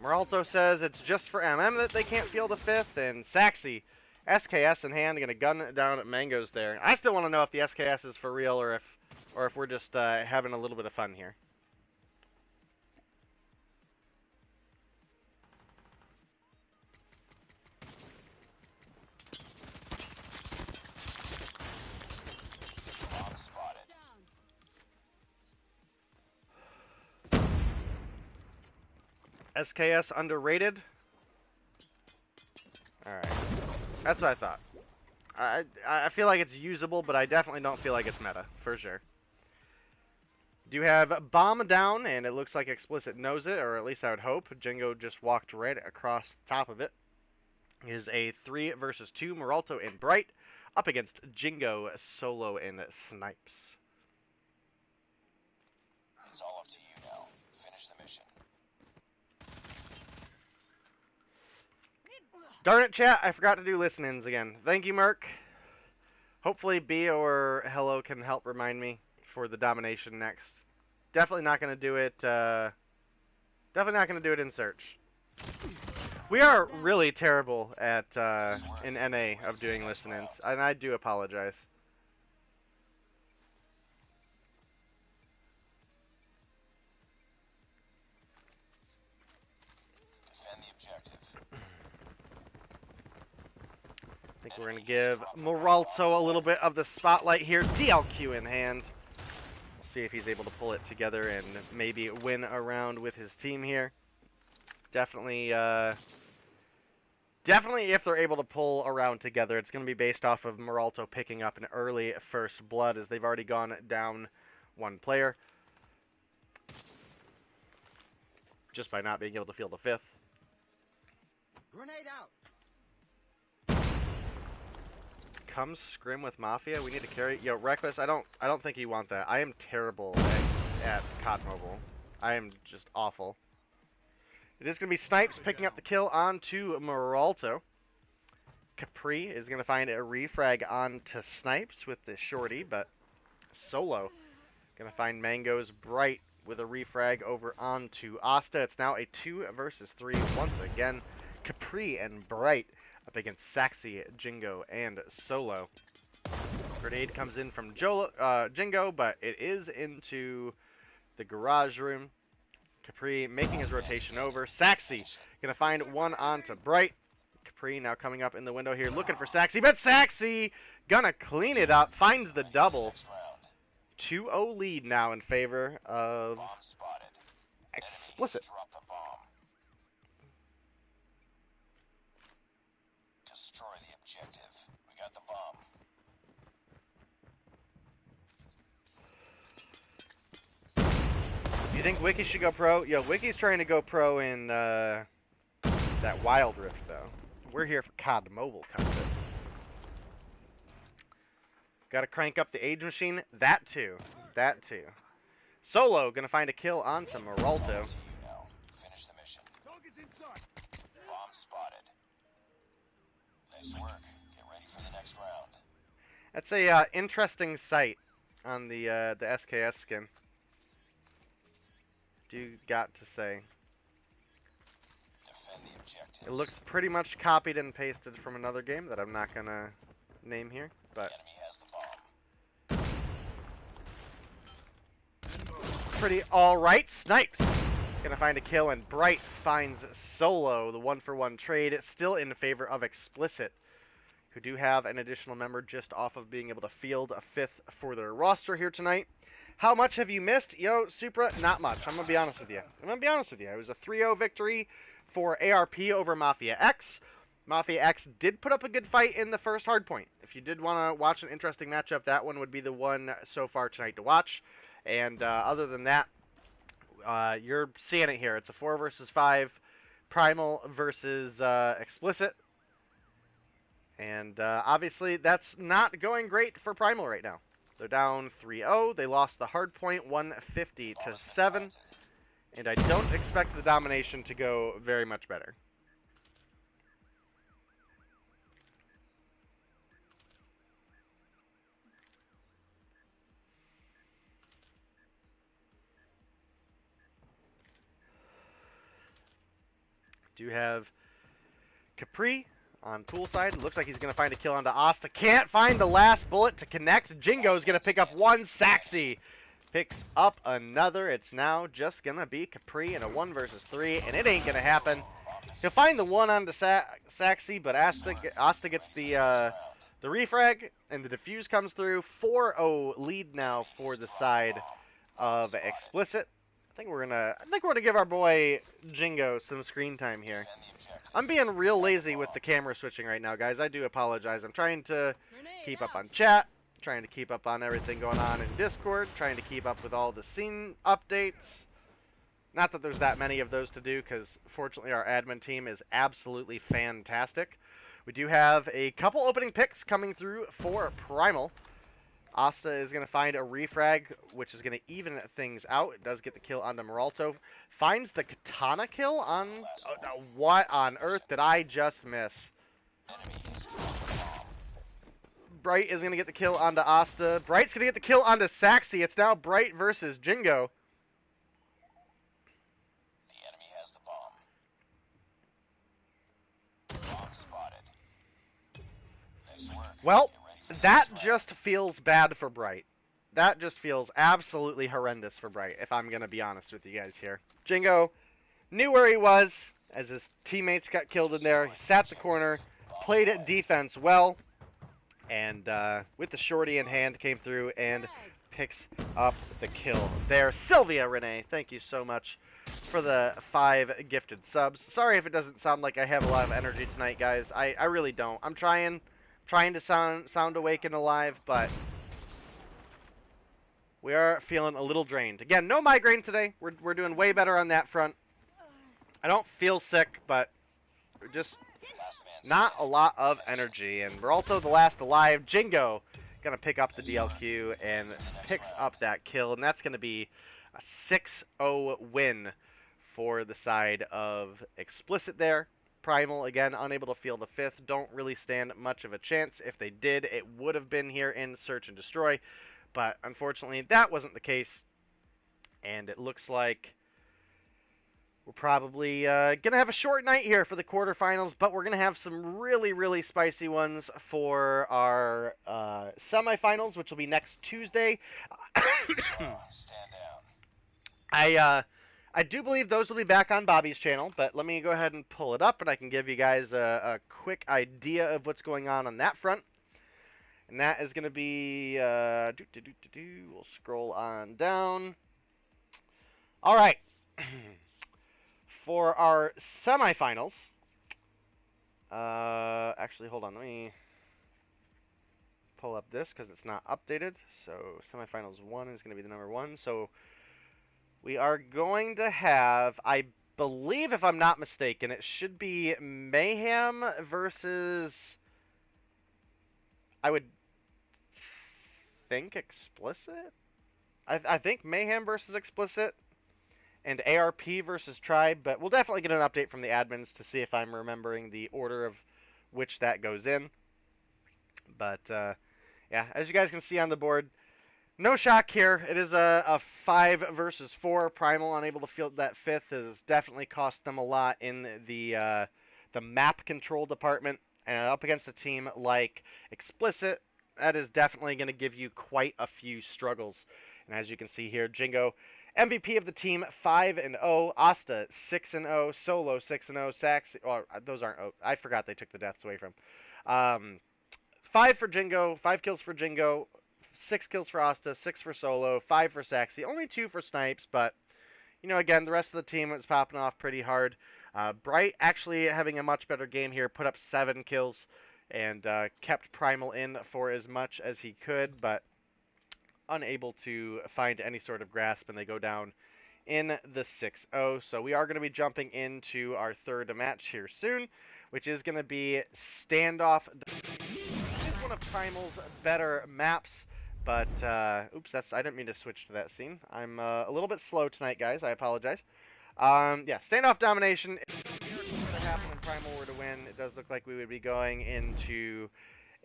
[SPEAKER 5] Meralto says it's just for MM that they can't feel the 5th, and Saxy, SKS in hand, going to gun it down at Mangoes there. I still want to know if the SKS is for real or if we're just having a little bit of fun here. SKS underrated? Alright. That's what I thought. I feel like it's usable, but I definitely don't feel like it's meta, for sure. Do have Bomb down, and it looks like Xplicit knows it, or at least I would hope. Jingo just walked right across the top of it. It is a 3 versus 2, Meralto and Bright, up against Jingo, Solo, and Snipes.
[SPEAKER 6] It's all up to you now. Finish the mission.
[SPEAKER 5] Darn it, chat, I forgot to do listen-ins again. Thank you, Merc. Hopefully B or Hello can help remind me for the domination next. Definitely not going to do it Definitely not going to do it in search. We are really terrible at in NA of doing listen-ins, and I do apologize.
[SPEAKER 6] Defend the objective.
[SPEAKER 5] I think we're going to give Moralto a little bit of the spotlight here. DLQ in hand. We'll see if he's able to pull it together and maybe win a round with his team here. Definitely, definitely if they're able to pull a round together, it's going to be based off of Moralto picking up an early first blood, as they've already gone down one player. Just by not being able to field a fifth.
[SPEAKER 1] Grenade out.
[SPEAKER 5] Comes scrim with Mafia. We need to carry. Yo, Reckless. I don't think you want that. I am terrible at COD Mobile. I am just awful. It is going to be Snipes picking up the kill onto Moralto. Capri is going to find a refrag onto Snipes with the shorty, but Solo going to find Mango's Bright with a refrag over onto Asta. It's now a 2 versus 3 once again. Capri and Bright up against Saxy, Jingo, and Solo. Grenade comes in from Jingo, but it is into the garage room. Capri making his rotation over. Saxy gonna find one onto Bright. Capri now coming up in the window here, looking for Saxy, but Saxy gonna clean it up, finds the double.
[SPEAKER 6] Next round.
[SPEAKER 5] 2-0 lead now in favor of
[SPEAKER 6] Bomb spotted.
[SPEAKER 5] Xplicit.
[SPEAKER 6] Drop the bomb. Destroy the objective. We got the bomb.
[SPEAKER 5] You think Wiki should go pro? Yo, Wiki's trying to go pro in that Wild Rift, though. We're here for COD Mobile content. Gotta crank up the age machine. That too. That too. Solo gonna find a kill onto Moralto.
[SPEAKER 6] To you now. Finish the mission.
[SPEAKER 1] Dog is inside.
[SPEAKER 6] Bomb spotted. Nice work. Get ready for the next round.
[SPEAKER 5] That's a interesting sight on the SKS skin. Do got to say.
[SPEAKER 6] Defend the objective.
[SPEAKER 5] It looks pretty much copied and pasted from another game that I'm not gonna name here, but
[SPEAKER 6] The enemy has the bomb.
[SPEAKER 5] pretty alright. Snipes gonna find a kill, and Bright finds Solo. The 1-for-1 trade still in favor of Xplicit, who do have an additional member just off of being able to field a fifth for their roster here tonight. How much have you missed? Yo, Supra, not much. I'm gonna be honest with you. It was a 3-0 victory for ARP over Mafia X. Mafia X did put up a good fight in the first hardpoint. If you did want to watch an interesting matchup, that one would be the one so far tonight to watch. And other than that, you're seeing it here. It's a 4 versus 5, Primal versus Xplicit. And obviously, that's not going great for Primal right now. They're down 3-0. They lost the hardpoint 150-7. And I don't expect the domination to go very much better. Do have Capri on poolside. Looks like he's going to find a kill onto Asta. Can't find the last bullet to connect. Jingo's going to pick up one. Saxy picks up another. It's now just going to be Capri in a 1 versus 3, and it ain't going to happen. He'll find the one onto Saxy, but Asta gets the refrag, and the defuse comes through. 4-0 lead now for the side of Xplicit. I think we're gonna give our boy Jingo some screen time here.
[SPEAKER 6] Defend the objective.
[SPEAKER 5] I'm being real lazy with the camera switching right now, guys. I do apologize. I'm trying to
[SPEAKER 7] Grenade
[SPEAKER 5] keep up
[SPEAKER 7] out.
[SPEAKER 5] on chat, trying to keep up on everything going on in Discord, trying to keep up with all the scene updates. Not that there's that many of those to do, because fortunately our admin team is absolutely fantastic. We do have a couple opening picks coming through for Primal. Asta is going to find a refrag, which is going to even things out. It does get the kill onto Moralto. Finds the katana kill on... what on earth did I just miss?
[SPEAKER 6] Enemy has dropped the bomb.
[SPEAKER 5] Bright is going to get the kill onto Asta. Bright's going to get the kill onto Saxy. It's now Bright versus Jingo.
[SPEAKER 6] The enemy
[SPEAKER 5] Well, that just feels bad for Bright. That just feels absolutely horrendous for Bright, if I'm going to be honest with you guys here. Jingo knew where he was as his teammates got killed in there. He sat the corner, played it defense well, and with the shorty in hand came through and picks up the kill there. Sylvia Renee, thank you so much for the 5 gifted subs. Sorry if it doesn't sound like I have a lot of energy tonight, guys. I really don't. I'm trying to sound awake and alive, but we are feeling a little drained. Again, no migraine today. We're doing way better on that front. I don't feel sick, but just not a lot of energy. And Meralto, the last alive. Jingo gonna pick up the DLQ and picks up that kill, and that's gonna be a 6-0 win for the side of Xplicit there. Primal, again, unable to field a 5th. Don't really stand much of a chance. If they did, it would have been here in Search and Destroy. But unfortunately, that wasn't the case. And it looks like we're probably going to have a short night here for the quarterfinals. But we're going to have some really, really spicy ones for our semifinals, which will be next Tuesday.
[SPEAKER 6] Stand down.
[SPEAKER 5] I do believe those will be back on Bobby's channel, but let me go ahead and pull it up, and I can give you guys a quick idea of what's going on that front. And that is going to be, we'll scroll on down. All right. For our semifinals, actually, hold on, let me pull up this because it's not updated. So semifinals 1 is going to be the number 1. So we are going to have, I believe, if I'm not mistaken, it should be Mayhem versus, I would think, Xplicit? I think Mayhem versus Xplicit and ARP versus Tribe, but we'll definitely get an update from the admins to see if I'm remembering the order of which that goes in. But, yeah, as you guys can see on the board, no shock here. It is a 5 versus 4. Primal unable to field that 5th has definitely cost them a lot in the map control department. And up against a team like Xplicit, that is definitely going to give you quite a few struggles. And as you can see here, Jingo, MVP of the team, 5-0. Asta, 6-0. Solo, 6-0. Sax, or those aren't. Oh, I forgot they took the deaths away from. 5 for Jingo, 5 kills for Jingo, 6 kills for Asta, 6 for Solo, 5 for Saxy, only 2 for Snipes, but, you know, again, the rest of the team was popping off pretty hard. Bright actually having a much better game here, put up 7 kills, and kept Primal in for as much as he could, but unable to find any sort of grasp, and they go down in the 6-0. So we are going to be jumping into our third match here soon, which is going to be Standoff. It's one of Primal's better maps. But, oops, I didn't mean to switch to that scene. I'm a little bit slow tonight, guys. I apologize. Yeah, standoff domination. If a miracle were to happen and Primal were to win, it does look like we would be going into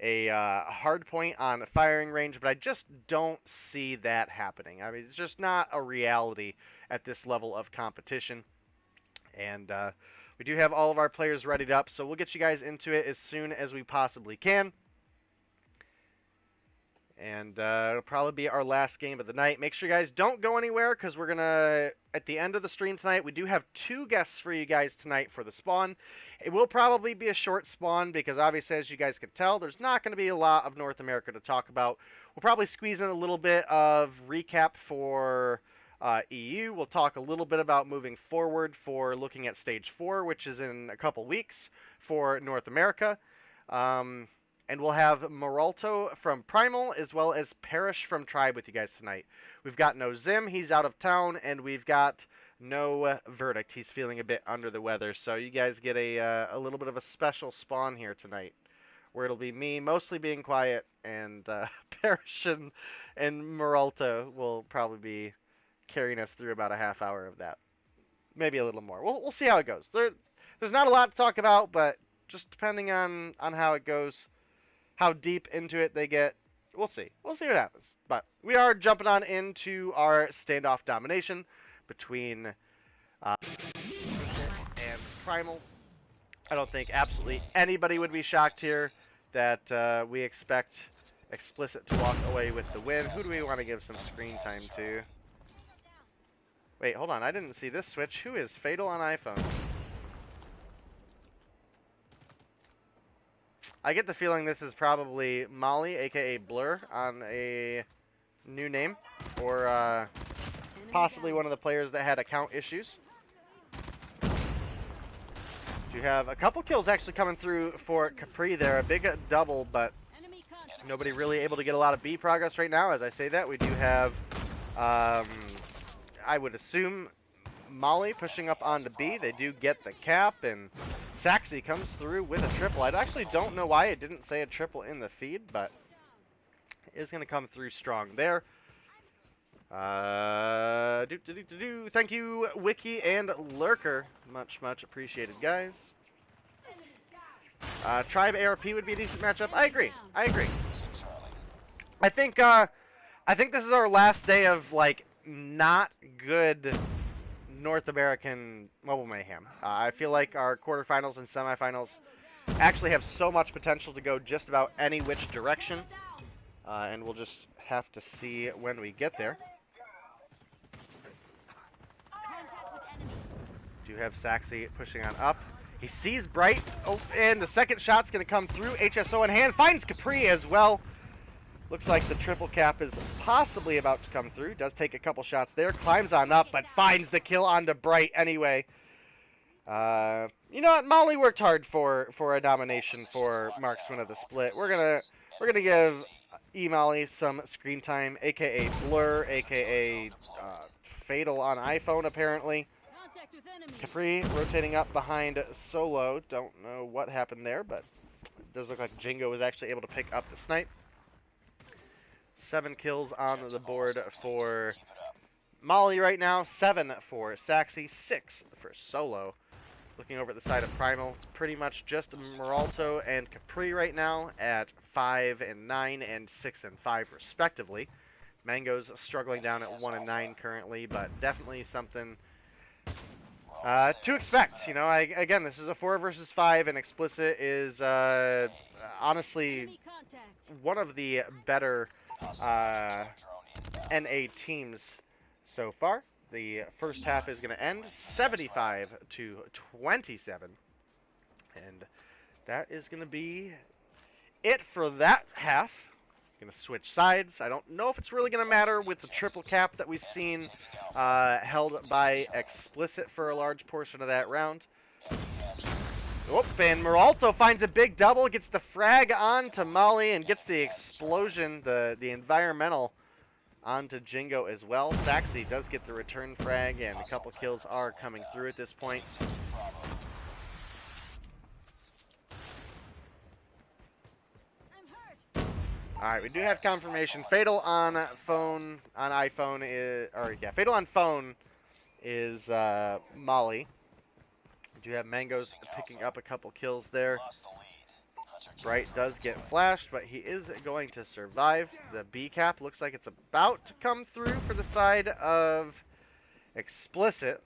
[SPEAKER 5] a hard point on firing range, but I just don't see that happening. I mean, it's just not a reality at this level of competition. And we do have all of our players readied up, so we'll get you guys into it as soon as we possibly can. And it'll probably be our last game of the night. Make sure you guys don't go anywhere, because we're going to, at the end of the stream tonight, we do have 2 guests for you guys tonight for the spawn. It will probably be a short spawn, because obviously, as you guys can tell, there's not going to be a lot of North America to talk about. We'll probably squeeze in a little bit of recap for EU. We'll talk a little bit about moving forward for looking at Stage 4, which is in a couple weeks for North America. And we'll have Meralto from Primal, as well as Parrish from Tribe with you guys tonight. We've got no Zim, he's out of town, and we've got no Verdict. He's feeling a bit under the weather, so you guys get a little bit of a special spawn here tonight, where it'll be me mostly being quiet, and Parrish and Meralto will probably be carrying us through about a half hour of that. Maybe a little more. We'll see how it goes. There's not a lot to talk about, but just depending on how it goes, how deep into it they get, we'll see. We'll see what happens. But we are jumping on into our standoff domination between and Primal. I don't think absolutely anybody would be shocked here that we expect Xplicit to walk away with the win. Who do we want to give some screen time to? Wait, hold on. I didn't see this switch. Who is Fatal on iPhone? I get the feeling this is probably Molly, aka Blur, on a new name, or possibly one of the players that had account issues. You have a couple kills actually coming through for Capri there, a big double, but nobody really able to get a lot of B progress right now. As I say that, we do have, I would assume, Molly pushing up onto B. They do get the cap, and Saxy comes through with a triple. I actually don't know why it didn't say a triple in the feed, but it is going to come through strong there. Thank you, Wiki and Lurker. Much appreciated, guys. Tribe ARP would be a decent matchup. I agree. I think this is our last day of like not good North American Mobile Mayhem. I feel like our quarterfinals and semifinals actually have so much potential to go just about any which direction, and we'll just have to see when we get there. Do have Saxy pushing on up. He sees Bright. Oh, and the second shot's going to come through. HSO in hand. Finds Capri as well. Looks like the triple cap is possibly about to come through. Does take a couple shots there. Climbs on up, but finds the kill onto Bright anyway. You know what? Molly worked hard for a nomination for Marksman of the Split. We're gonna give E-Molly some screen time, aka Blur, aka Fatal on iPhone apparently. Capri rotating up behind Solo. Don't know what happened there, but it does look like Jingo was actually able to pick up the snipe. 7 kills on the board for Molly right now. 7 for Saxy. 6 for Solo. Looking over at the side of Primal, it's pretty much just Meralto and Capri right now at 5 and 9 and 6 and 5 respectively. Mango's struggling down at 1 and 9 currently, but definitely something to expect. You know, again, this is a 4 versus 5, and Xplicit is honestly one of the better NA teams so far. The first half is going to end 75-27, and that is going to be it for that half. Going to switch sides. I don't know if it's really going to matter with the triple cap that we've seen held by Xplicit for a large portion of that round. Whoop, and Meralto finds a big double, gets the frag on to Molly, and gets the explosion, the environmental, onto Jingo as well. Saxy does get the return frag, and a couple kills are coming through at this point. Alright, we do have confirmation. Fatal on iPhone is, Fatal on phone is Molly. We do have Mangoes picking up a couple kills there. Bright does get flashed, but he is going to survive. The B cap looks like it's about to come through for the side of Xplicit.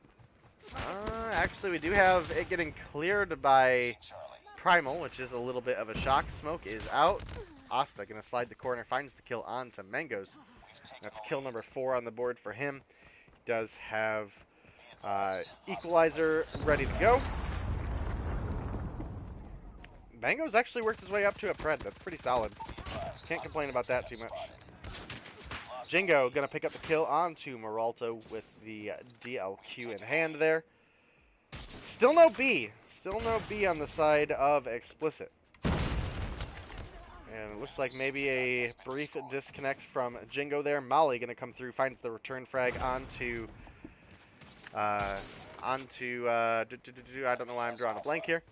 [SPEAKER 5] Actually, we do have it getting cleared by Primal, which is a little bit of a shock. Smoke is out. Asta gonna slide the corner, finds the kill on to Mangoes. That's kill number 4 on the board for him. Does have Equalizer ready to go. Mango's actually worked his way up to a pred. That's pretty solid. Can't complain about that too much. Jingo gonna pick up the kill onto Meralto with the DLQ in hand there. Still no B. Still no B on the side of Xplicit. And it looks like maybe a brief disconnect from Jingo there. Molly gonna come through, finds the return frag onto I don't know why I'm drawing a blank here.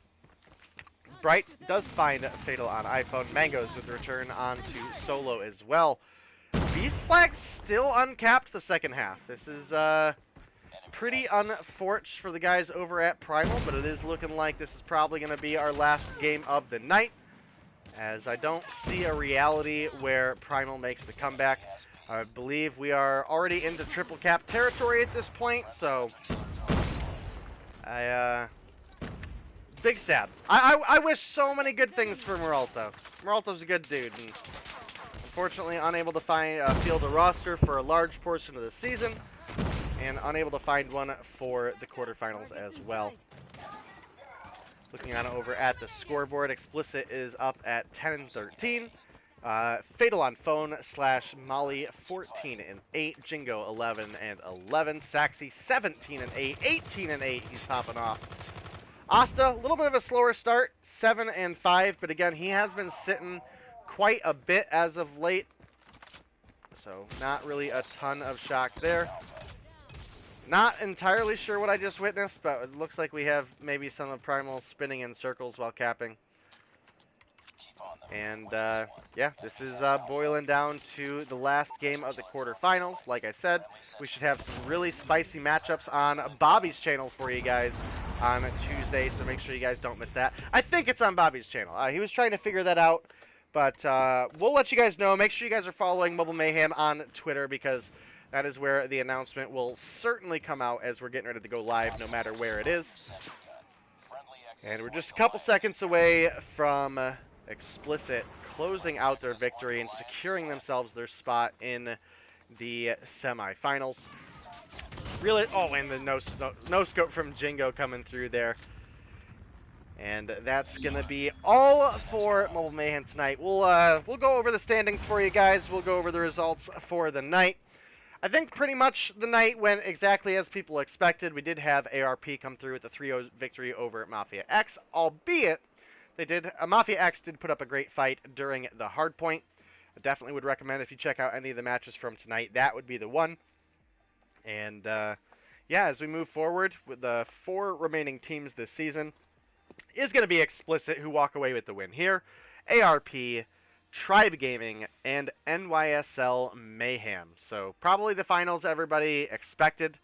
[SPEAKER 5] Bright does find Fatal on iPhone. Mangoes with the return onto Solo as well. Beast Flag still uncapped the second half. This is pretty unfortunate for the guys over at Primal, but it is looking like this is probably going to be our last game of the night, as I don't see a reality where Primal makes the comeback. I believe we are already into triple cap territory at this point, so I Big sad. I wish so many good things for Moralto. Moralto's a good dude, and unfortunately unable to field a roster for a large portion of the season, and unable to find one for the quarterfinals as well. Looking on over at the scoreboard, Xplicit is up at 10 and 13. Fatal on phone / Molly 14 and 8. Jingo 11 and 11. Saxy 17 and 8. 18 and 8. He's popping off. Asta, a little bit of a slower start, 7 and 5, but again, he has been sitting quite a bit as of late, so not really a ton of shock there. Not entirely sure what I just witnessed, but it looks like we have maybe some of Primal spinning in circles while capping. And yeah, this is boiling down to the last game of the quarterfinals. Like I said, we should have some really spicy matchups on Bobby's channel for you guys on Tuesday, so make sure you guys don't miss that. I think it's on Bobby's channel. He was trying to figure that out, but we'll let you guys know. Make sure you guys are following Mobile Mayhem on Twitter, because that is where the announcement will certainly come out as we're getting ready to go live, no matter where it is. And we're just a couple seconds away from Xplicit closing out their victory and securing themselves their spot in the semifinals. Really, oh, and the no scope from Jingo coming through there. And that's gonna be all for Mobile Mayhem tonight. We'll go over the standings for you guys. We'll go over the results for the night. I think pretty much the night went exactly as people expected. We did have ARP come through with a 3-0 victory over Mafia X, albeit Mafia X did put up a great fight during the hardpoint. I definitely would recommend, if you check out any of the matches from tonight, that would be the one. And yeah, as we move forward with the 4 remaining teams this season, is going to be Xplicit, who walk away with the win here. ARP, Tribe Gaming, and NYSL Mayhem. So probably the finals everybody expected.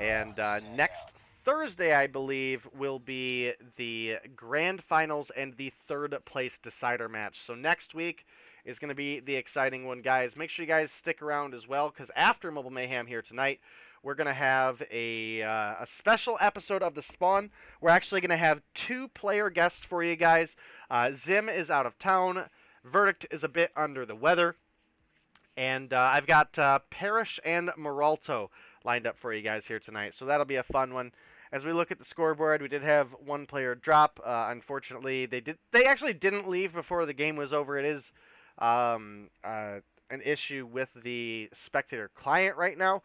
[SPEAKER 5] And next Thursday, I believe, will be the grand finals and the 3rd place decider match. So next week is going to be the exciting one, guys. Make sure you guys stick around as well, because after Mobile Mayhem here tonight, we're going to have a special episode of The Spawn. We're actually going to have 2 player guests for you guys. Zim is out of town. Verdict is a bit under the weather. And I've got Parrish and Moralto lined up for you guys here tonight. So that'll be a fun one. As we look at the scoreboard, we did have 1 player drop. Unfortunately, they actually didn't leave before the game was over. It is an issue with the spectator client right now.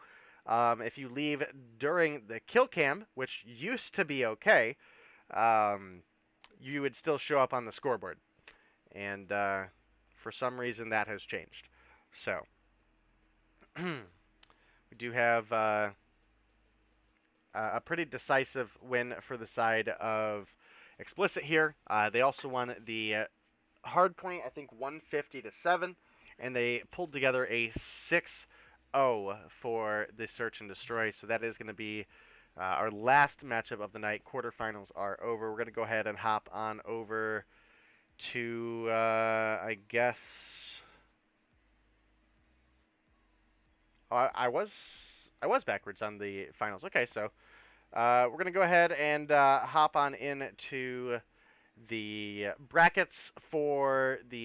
[SPEAKER 5] If you leave during the kill cam, which used to be okay, you would still show up on the scoreboard. And for some reason, that has changed. So, we do have a pretty decisive win for the side of Xplicit here. They also won the hardpoint, I think 150-7, and they pulled together a 6-0 for the Search and Destroy. So that is going to be our last matchup of the night. Quarterfinals are over. We're going to go ahead and hop on over to, I guess... I was backwards on the finals. Okay, so we're going to go ahead and hop on into the brackets for the...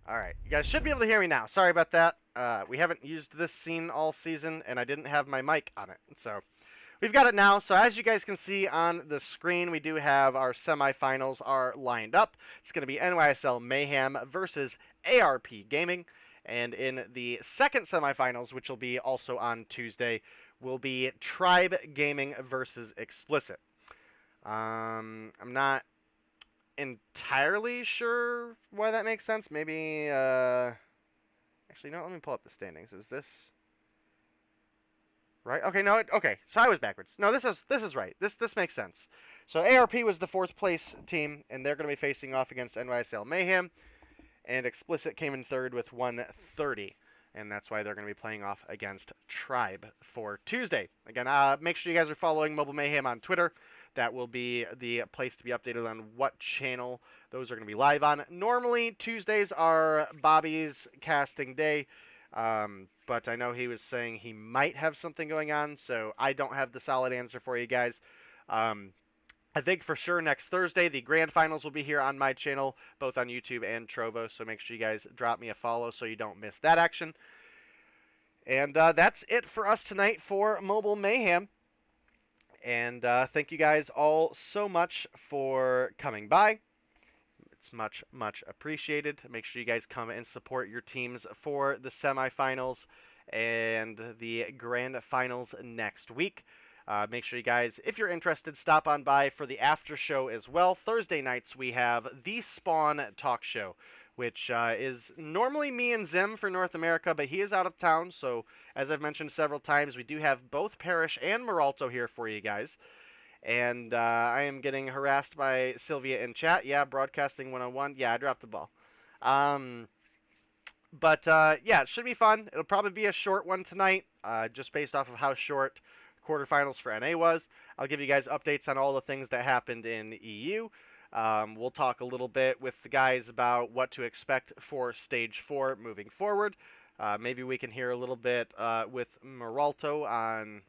[SPEAKER 5] Alright, you guys should be able to hear me now. Sorry about that. We haven't used this scene all season, and I didn't have my mic on it. So, we've got it now. So, as you guys can see on the screen, we do have our semifinals are lined up. It's going to be NYSL Mayhem versus ARP Gaming. And in the second semifinals, which will be also on Tuesday, will be Tribe Gaming versus Xplicit. I'm not entirely sure why that makes sense. Maybe, actually, no, let me pull up the standings. Is this right? Okay, no, okay, so I was backwards. No, this is right. This makes sense. So ARP was the 4th place team, and they're going to be facing off against NYSL Mayhem, and Xplicit came in 3rd with 130. And that's why they're going to be playing off against Tribe for Tuesday. Again, make sure you guys are following Mobile Mayhem on Twitter. That will be the place to be updated on what channel those are going to be live on. Normally, Tuesdays are Bobby's casting day, but I know he was saying he might have something going on, so I don't have the solid answer for you guys. I think for sure next Thursday, the grand finals will be here on my channel, both on YouTube and Trovo, so make sure you guys drop me a follow so you don't miss that action. And that's it for us tonight for Mobile Mayhem. And thank you guys all so much for coming by. It's much, much appreciated. Make sure you guys come and support your teams for the semifinals and the grand finals next week. Make sure you guys, if you're interested, stop on by for the after show as well. Thursday nights we have the Spawn Talk Show, which is normally me and Zim for North America, but he is out of town. So as I've mentioned several times, we do have both Parrish and Meralto here for you guys. And I am getting harassed by Sylvia in chat. Yeah, broadcasting 101. Yeah, I dropped the ball. But yeah, it should be fun. It'll probably be a short one tonight, just based off of how short quarterfinals for NA was. I'll give you guys updates on all the things that happened in EU. We'll talk a little bit with the guys about what to expect for Stage 4 moving forward. Maybe we can hear a little bit with Meralto on,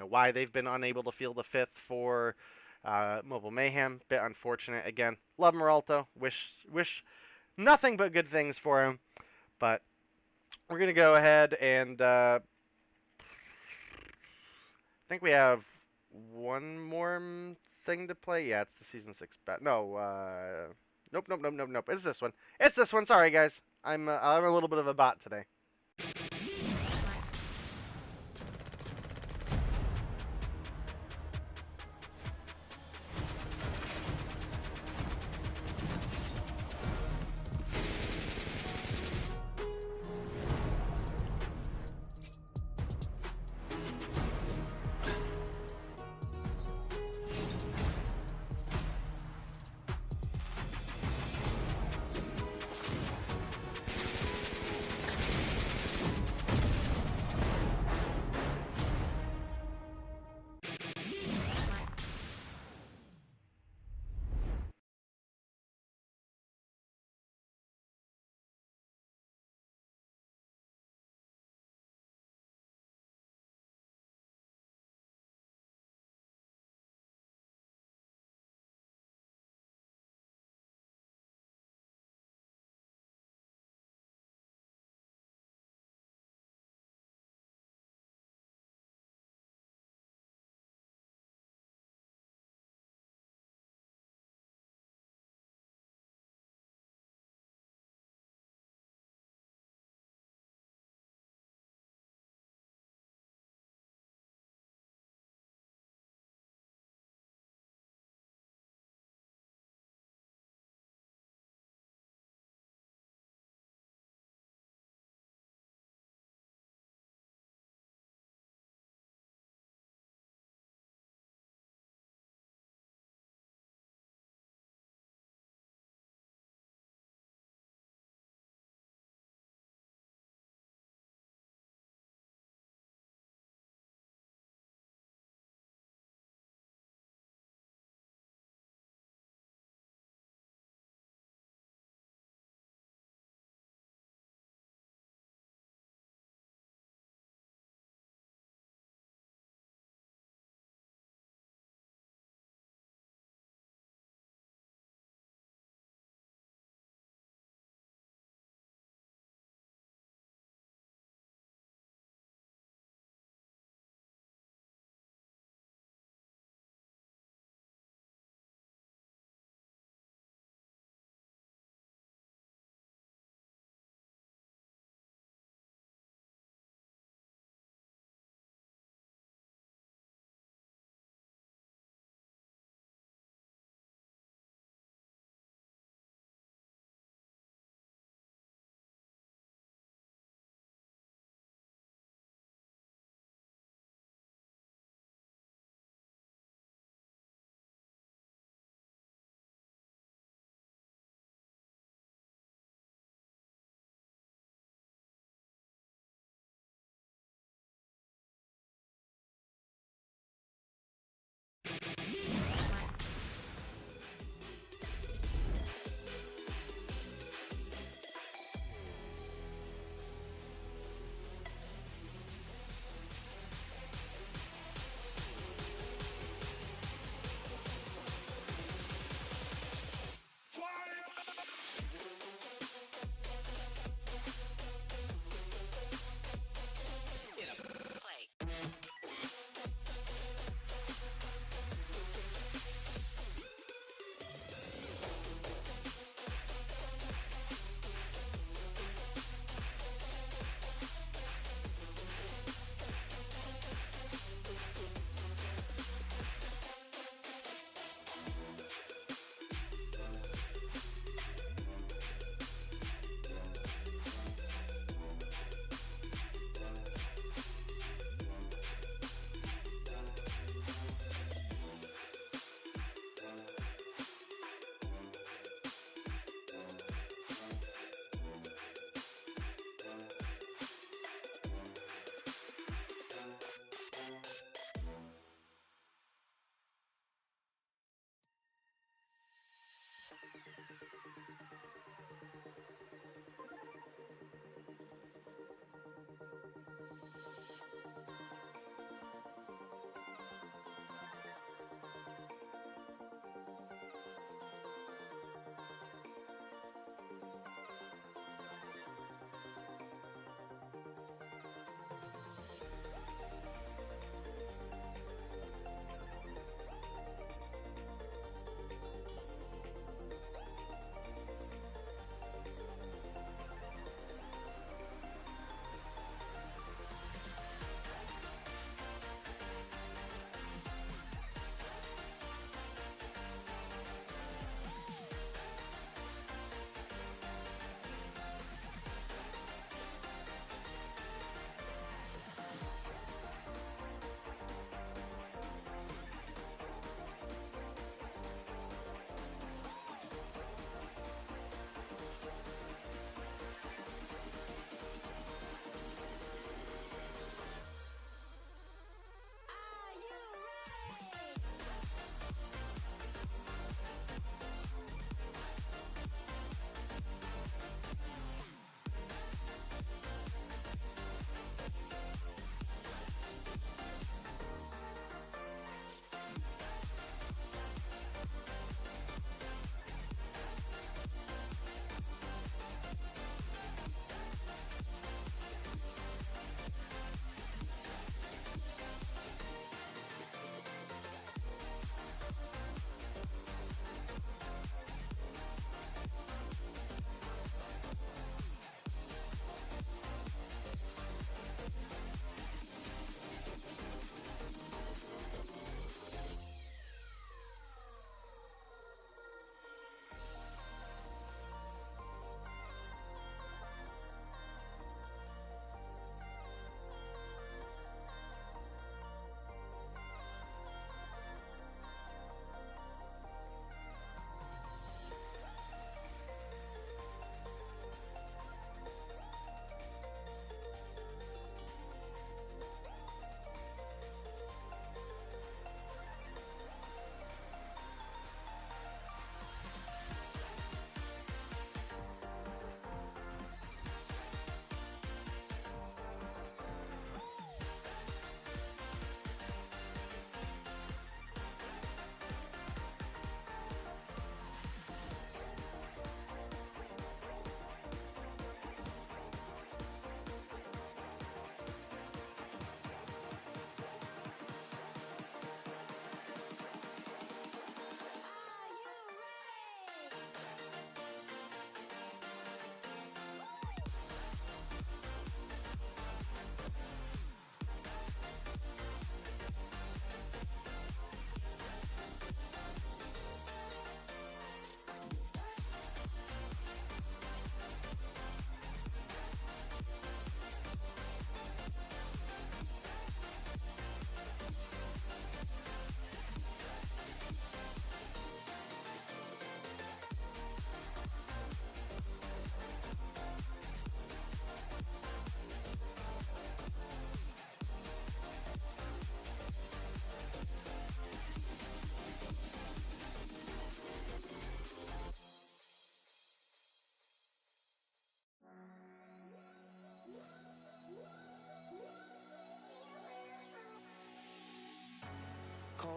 [SPEAKER 5] why they've been unable to field a 5th for Mobile Mayhem. Bit unfortunate. Again, love Meralto. Wish nothing but good things for him. But we're going to go ahead and I think we have one more thing to play. Yeah, it's the Season 6 bet. No, nope. It's this one. It's this one. Sorry, guys. I'm a little bit of a bot today.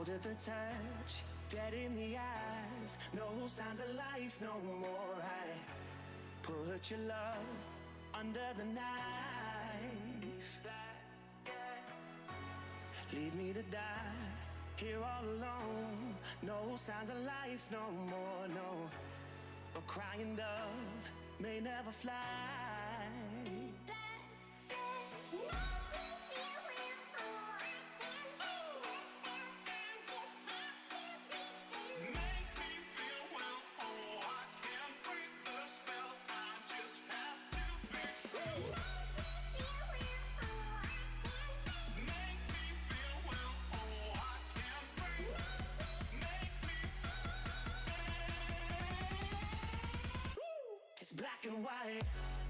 [SPEAKER 8] cold at the touch, dead in the eyes, no signs of life no more. I put your love under the knife. Leave me to die here all alone. No signs of life no more, no. A crying dove may never fly. Black and white.